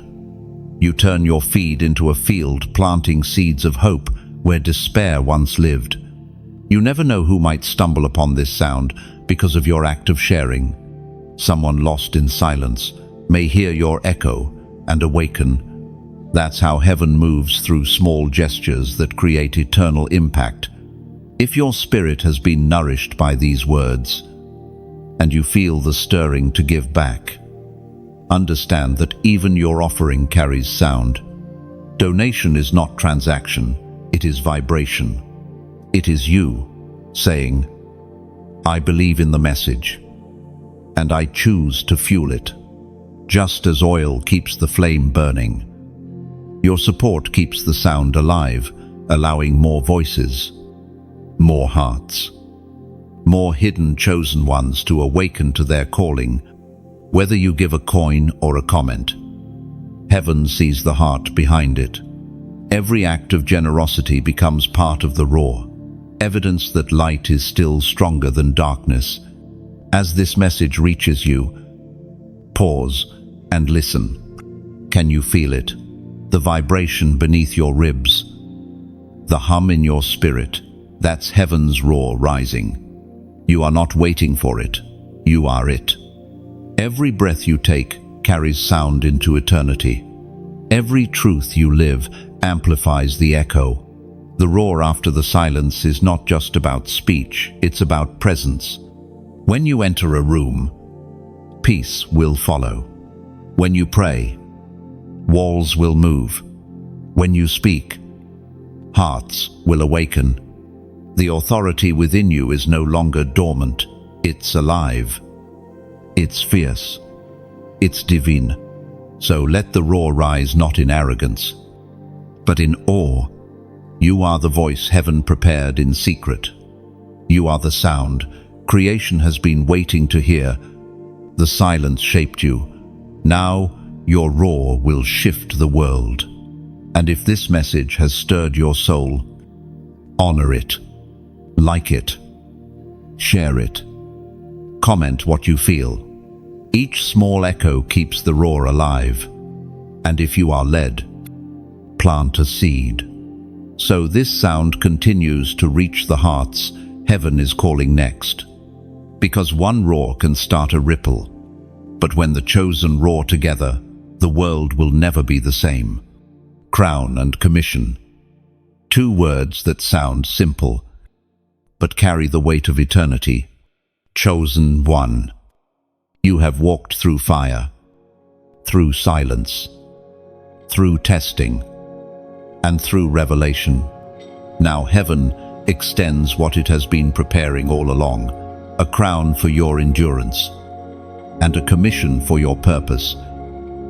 You turn your feed into a field, planting seeds of hope where despair once lived. You never know who might stumble upon this sound because of your act of sharing. Someone lost in silence may hear your echo and awaken. That's how heaven moves, through small gestures that create eternal impact. If your spirit has been nourished by these words, and you feel the stirring to give back, understand that even your offering carries sound. Donation is not transaction, it is vibration. It is you saying, "I believe in the message, and I choose to fuel it." Just as oil keeps the flame burning, your support keeps the sound alive, allowing more voices, more hearts, more hidden chosen ones to awaken to their calling. Whether you give a coin or a comment, heaven sees the heart behind it. Every act of generosity becomes part of the roar, evidence that light is still stronger than darkness. As this message reaches you, pause and listen. Can you feel it? The vibration beneath your ribs, the hum in your spirit. That's heaven's roar rising. You are not waiting for it. You are it. Every breath you take carries sound into eternity. Every truth you live amplifies the echo. The roar after the silence is not just about speech, it's about presence. When you enter a room, peace will follow. When you pray, walls will move. When you speak, hearts will awaken. The authority within you is no longer dormant, it's alive. It's fierce. It's divine. So let the roar rise not in arrogance, but in awe. You are the voice heaven prepared in secret. You are the sound creation has been waiting to hear. The silence shaped you. Now your roar will shift the world. And if this message has stirred your soul, honor it, like it, share it, comment what you feel. Each small echo keeps the roar alive. And if you are led, plant a seed. So this sound continues to reach the hearts heaven is calling next. Because one roar can start a ripple, but when the chosen roar together, the world will never be the same. Crown and commission. Two words that sound simple, but carry the weight of eternity. Chosen one. You have walked through fire, through silence, through testing, and through revelation. Now heaven extends what it has been preparing all along, a crown for your endurance, and a commission for your purpose.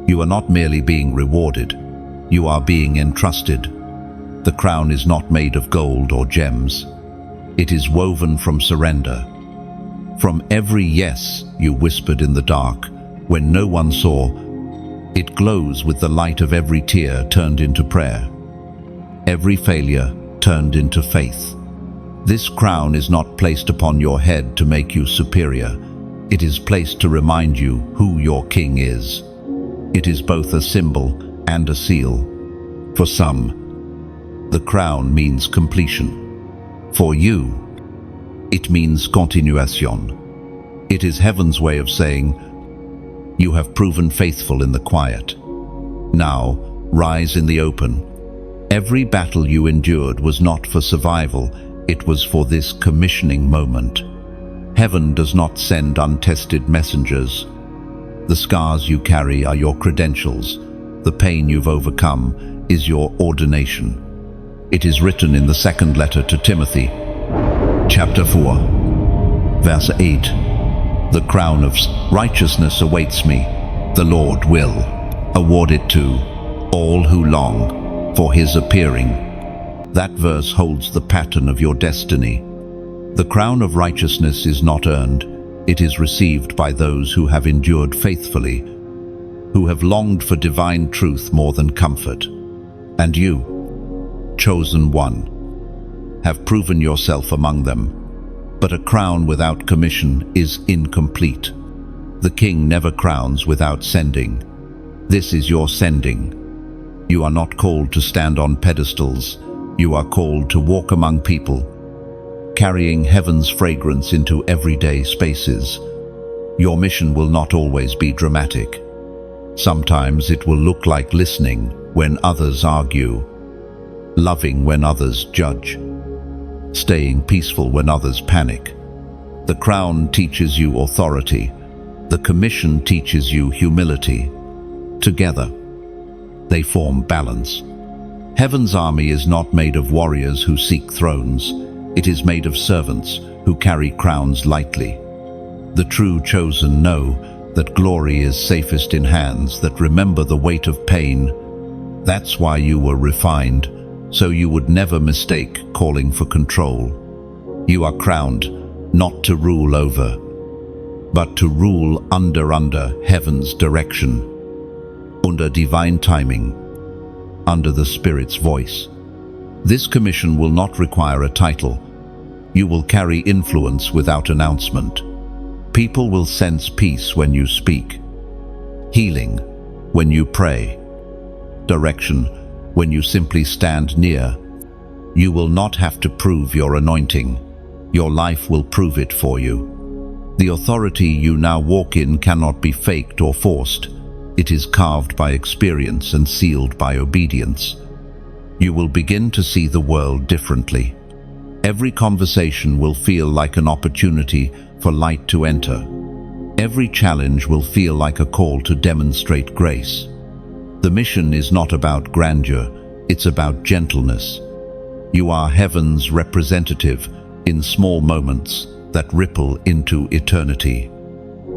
You are not merely being rewarded, you are being entrusted. The crown is not made of gold or gems. It is woven from surrender. From every yes you whispered in the dark, when no one saw, it glows with the light of every tear turned into prayer, every failure turned into faith. This crown is not placed upon your head to make you superior. It is placed to remind you who your king is. It is both a symbol and a seal. For some, the crown means completion. For you, it means continuation. It is heaven's way of saying, you have proven faithful in the quiet. Now, rise in the open. Every battle you endured was not for survival, it was for this commissioning moment. Heaven does not send untested messengers. The scars you carry are your credentials. The pain you've overcome is your ordination. It is written in the second letter to Timothy, chapter 4, verse 8. The crown of righteousness awaits me. The Lord will award it to all who long for his appearing. That verse holds the pattern of your destiny. The crown of righteousness is not earned. It is received by those who have endured faithfully, who have longed for divine truth more than comfort. And you, chosen one, have proven yourself among them. But a crown without commission is incomplete. The king never crowns without sending. This is your sending. You are not called to stand on pedestals. You are called to walk among people, carrying heaven's fragrance into everyday spaces. Your mission will not always be dramatic. Sometimes it will look like listening when others argue, loving when others judge, staying peaceful when others panic. The crown teaches you authority. The commission teaches you humility. Together, they form balance. Heaven's army is not made of warriors who seek thrones. It is made of servants who carry crowns lightly. The true chosen know that glory is safest in hands that remember the weight of pain. That's why you were refined, so you would never mistake calling for control. You are crowned not to rule over, but to rule under heaven's direction, under divine timing, under the Spirit's voice. This commission will not require a title. You will carry influence without announcement. People will sense peace when you speak, healing when you pray, direction when you simply stand near. You will not have to prove your anointing. Your life will prove it for you. The authority you now walk in cannot be faked or forced. It is carved by experience and sealed by obedience. You will begin to see the world differently. Every conversation will feel like an opportunity for light to enter. Every challenge will feel like a call to demonstrate grace. The mission is not about grandeur, it's about gentleness. You are heaven's representative in small moments that ripple into eternity.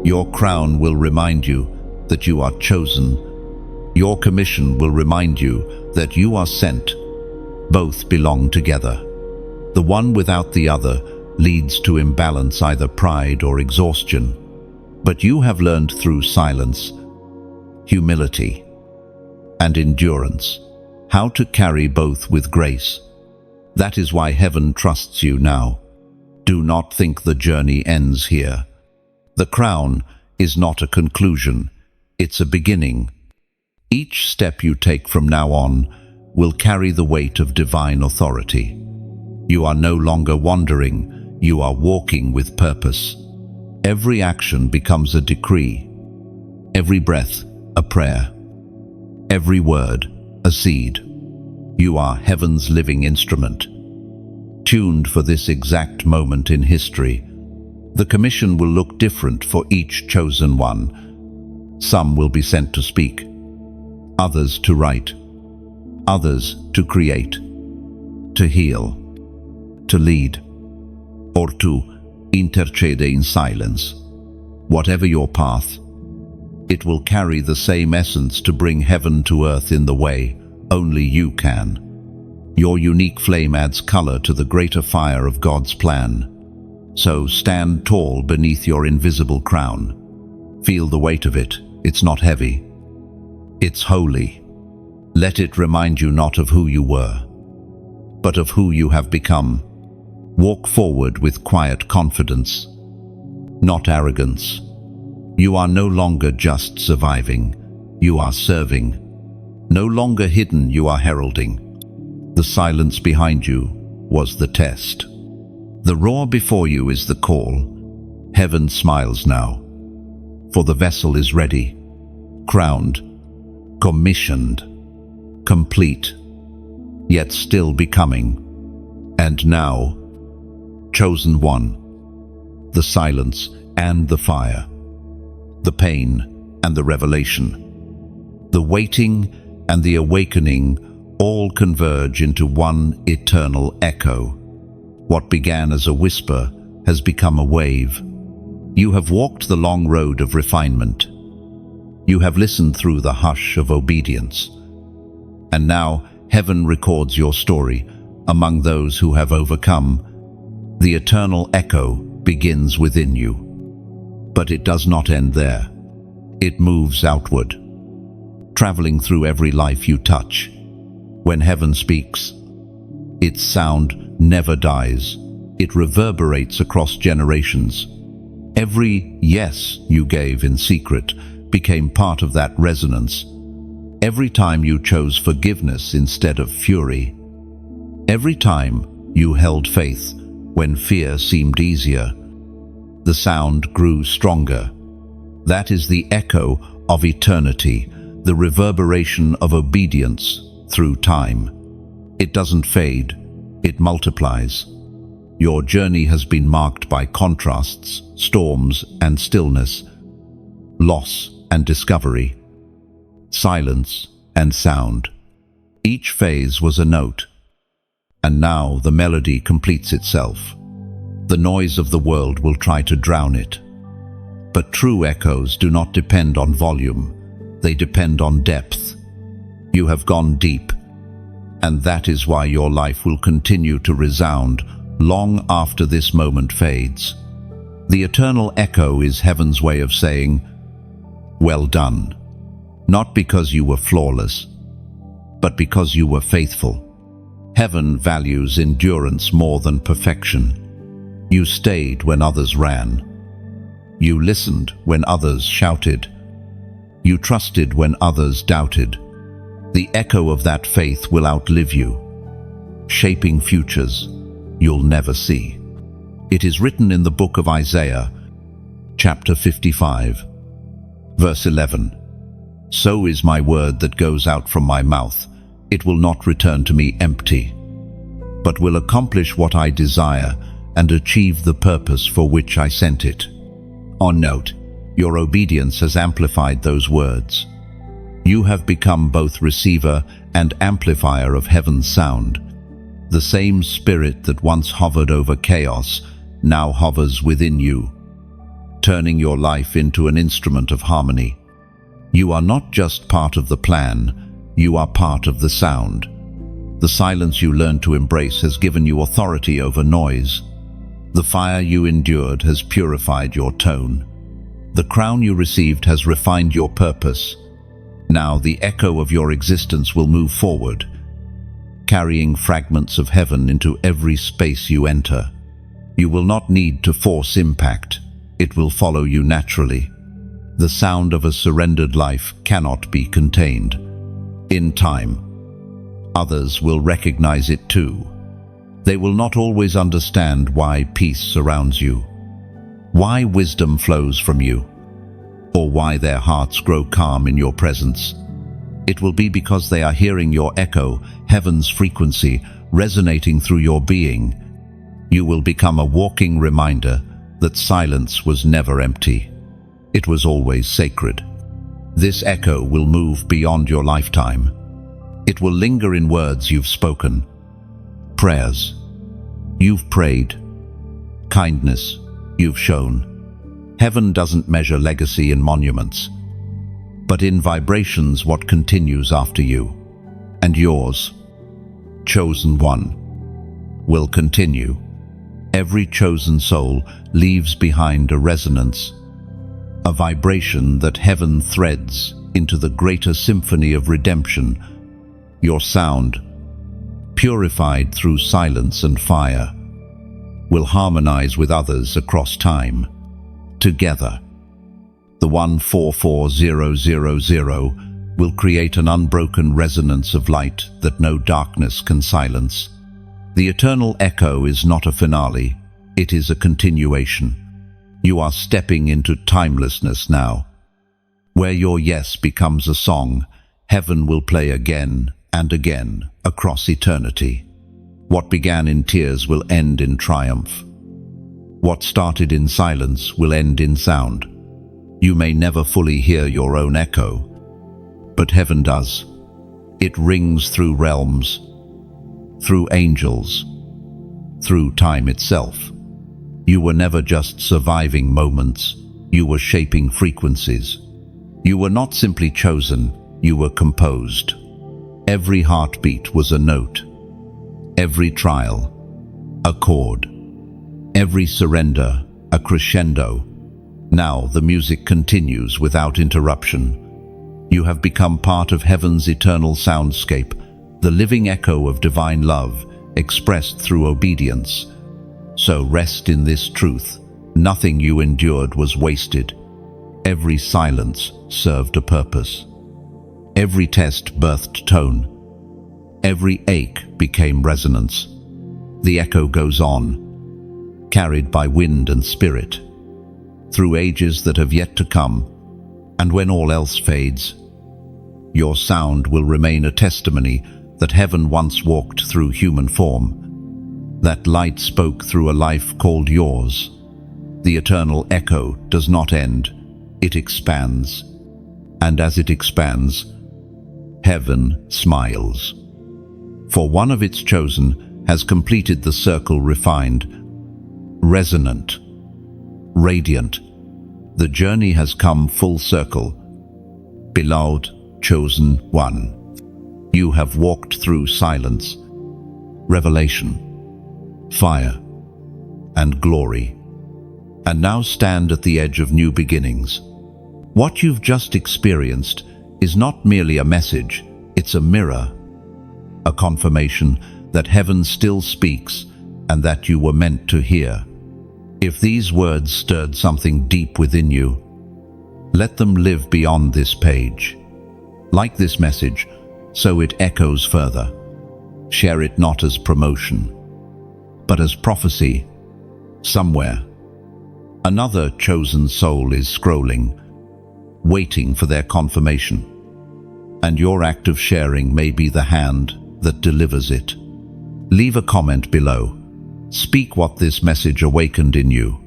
Your crown will remind you that you are chosen. Your commission will remind you that you are sent. Both belong together. The one without the other leads to imbalance, either pride or exhaustion. But you have learned through silence, humility, and endurance how to carry both with grace. That is why heaven trusts you now. Do not think the journey ends here. The crown is not a conclusion, it's a beginning. Each step you take from now on will carry the weight of divine authority. You are no longer wandering, you are walking with purpose. Every action becomes a decree, every breath a prayer, every word a seed. You are heaven's living instrument, tuned for this exact moment in history. The commission will look different for each chosen one. Some will be sent to speak, others to write, others to create, to heal, to lead, or to intercede in silence. Whatever your path, it will carry the same essence to bring heaven to earth in the way only you can. Your unique flame adds color to the greater fire of God's plan. So stand tall beneath your invisible crown. Feel the weight of it. It's not heavy. It's holy. Let it remind you not of who you were, but of who you have become. Walk forward with quiet confidence, not arrogance. You are no longer just surviving, you are serving. No longer hidden, you are heralding. The silence behind you was the test. The roar before you is the call. Heaven smiles now, for the vessel is ready, crowned, commissioned, complete, yet still becoming. And now, chosen one, the silence and the fire, the pain and the revelation, the waiting and the awakening all converge into one eternal echo. What began as a whisper has become a wave. You have walked the long road of refinement. You have listened through the hush of obedience. And now heaven records your story among those who have overcome. The eternal echo begins within you. But it does not end there. It moves outward, traveling through every life you touch. When heaven speaks, its sound never dies. It reverberates across generations. Every yes you gave in secret became part of that resonance. Every time you chose forgiveness instead of fury. Every time you held faith when fear seemed easier. The sound grew stronger. That is the echo of eternity, the reverberation of obedience through time. It doesn't fade, it multiplies. Your journey has been marked by contrasts, storms and stillness, loss and discovery, silence and sound. Each phase was a note, and now the melody completes itself. The noise of the world will try to drown it. But true echoes do not depend on volume, they depend on depth. You have gone deep, and that is why your life will continue to resound long after this moment fades. The eternal echo is heaven's way of saying, "Well done," not because you were flawless, but because you were faithful. Heaven values endurance more than perfection. You stayed when others ran. You listened when others shouted. You trusted when others doubted. The echo of that faith will outlive you, shaping futures you'll never see. It is written in the book of Isaiah, chapter 55, verse 11. "So is my word that goes out from my mouth. It will not return to me empty, but will accomplish what I desire and achieve the purpose for which I sent it." On note, your obedience has amplified those words. You have become both receiver and amplifier of heaven's sound. The same spirit that once hovered over chaos now hovers within you, turning your life into an instrument of harmony. You are not just part of the plan, you are part of the sound. The silence you learned to embrace has given you authority over noise. The fire you endured has purified your tone. The crown you received has refined your purpose. Now the echo of your existence will move forward, carrying fragments of heaven into every space you enter. You will not need to force impact. It will follow you naturally. The sound of a surrendered life cannot be contained. In time, Others will recognize it too. They will not always understand why peace surrounds you, why wisdom flows from you, or why their hearts grow calm in your presence. It will be because they are hearing your echo, heaven's frequency, resonating through your being. You will become a walking reminder that silence was never empty. It was always sacred. This echo will move beyond your lifetime. It will linger in words you've spoken, prayers you've prayed, kindness you've shown. Heaven doesn't measure legacy in monuments, but in vibrations what continues after you. And yours, chosen one, will continue. Every chosen soul leaves behind a resonance, a vibration that heaven threads into the greater symphony of redemption. Your sound, purified through silence and fire, will harmonize with others across time. Together, the 144000 will create an unbroken resonance of light that no darkness can silence. The eternal echo is not a finale, it is a continuation. You are stepping into timelessness now. Where your yes becomes a song, heaven will play again and again across eternity. What began in tears will end in triumph. What started in silence will end in sound. You may never fully hear your own echo, but heaven does. It rings through realms, through angels, through time itself. You were never just surviving moments, you were shaping frequencies. You were not simply chosen, you were composed. Every heartbeat was a note, every trial, a chord, every surrender, a crescendo. Now the music continues without interruption. You have become part of heaven's eternal soundscape, the living echo of divine love, expressed through obedience. So rest in this truth. Nothing you endured was wasted. Every silence served a purpose. Every test birthed tone. Every ache became resonance. The echo goes on, carried by wind and spirit, through ages that have yet to come. And when all else fades, your sound will remain a testimony that heaven once walked through human form. That light spoke through a life called yours. The eternal echo does not end, it expands. And as it expands, heaven smiles. For one of its chosen has completed the circle refined, resonant, radiant. The journey has come full circle. Beloved, chosen one, you have walked through silence, revelation, fire, and glory, and now stand at the edge of new beginnings. What you've just experienced is not merely a message, it's a mirror, a confirmation that heaven still speaks and that you were meant to hear. If these words stirred something deep within you, let them live beyond this page. Like this message, so it echoes further. Share it not as promotion, but as prophecy. Somewhere, another chosen soul is scrolling, waiting for their confirmation. And your act of sharing may be the hand that delivers it. Leave a comment below. Speak what this message awakened in you.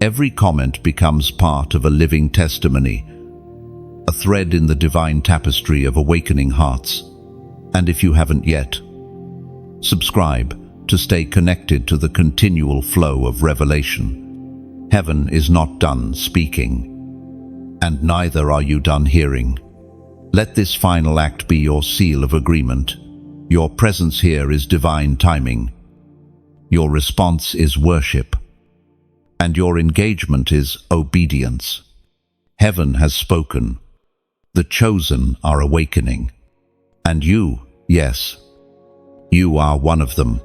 Every comment becomes part of a living testimony, a thread in the divine tapestry of awakening hearts. And if you haven't yet, subscribe to stay connected to the continual flow of revelation. Heaven is not done speaking, and neither are you done hearing. Let this final act be your seal of agreement. Your presence here is divine timing. Your response is worship, and your engagement is obedience. Heaven has spoken. The chosen are awakening. And you, yes, you are one of them.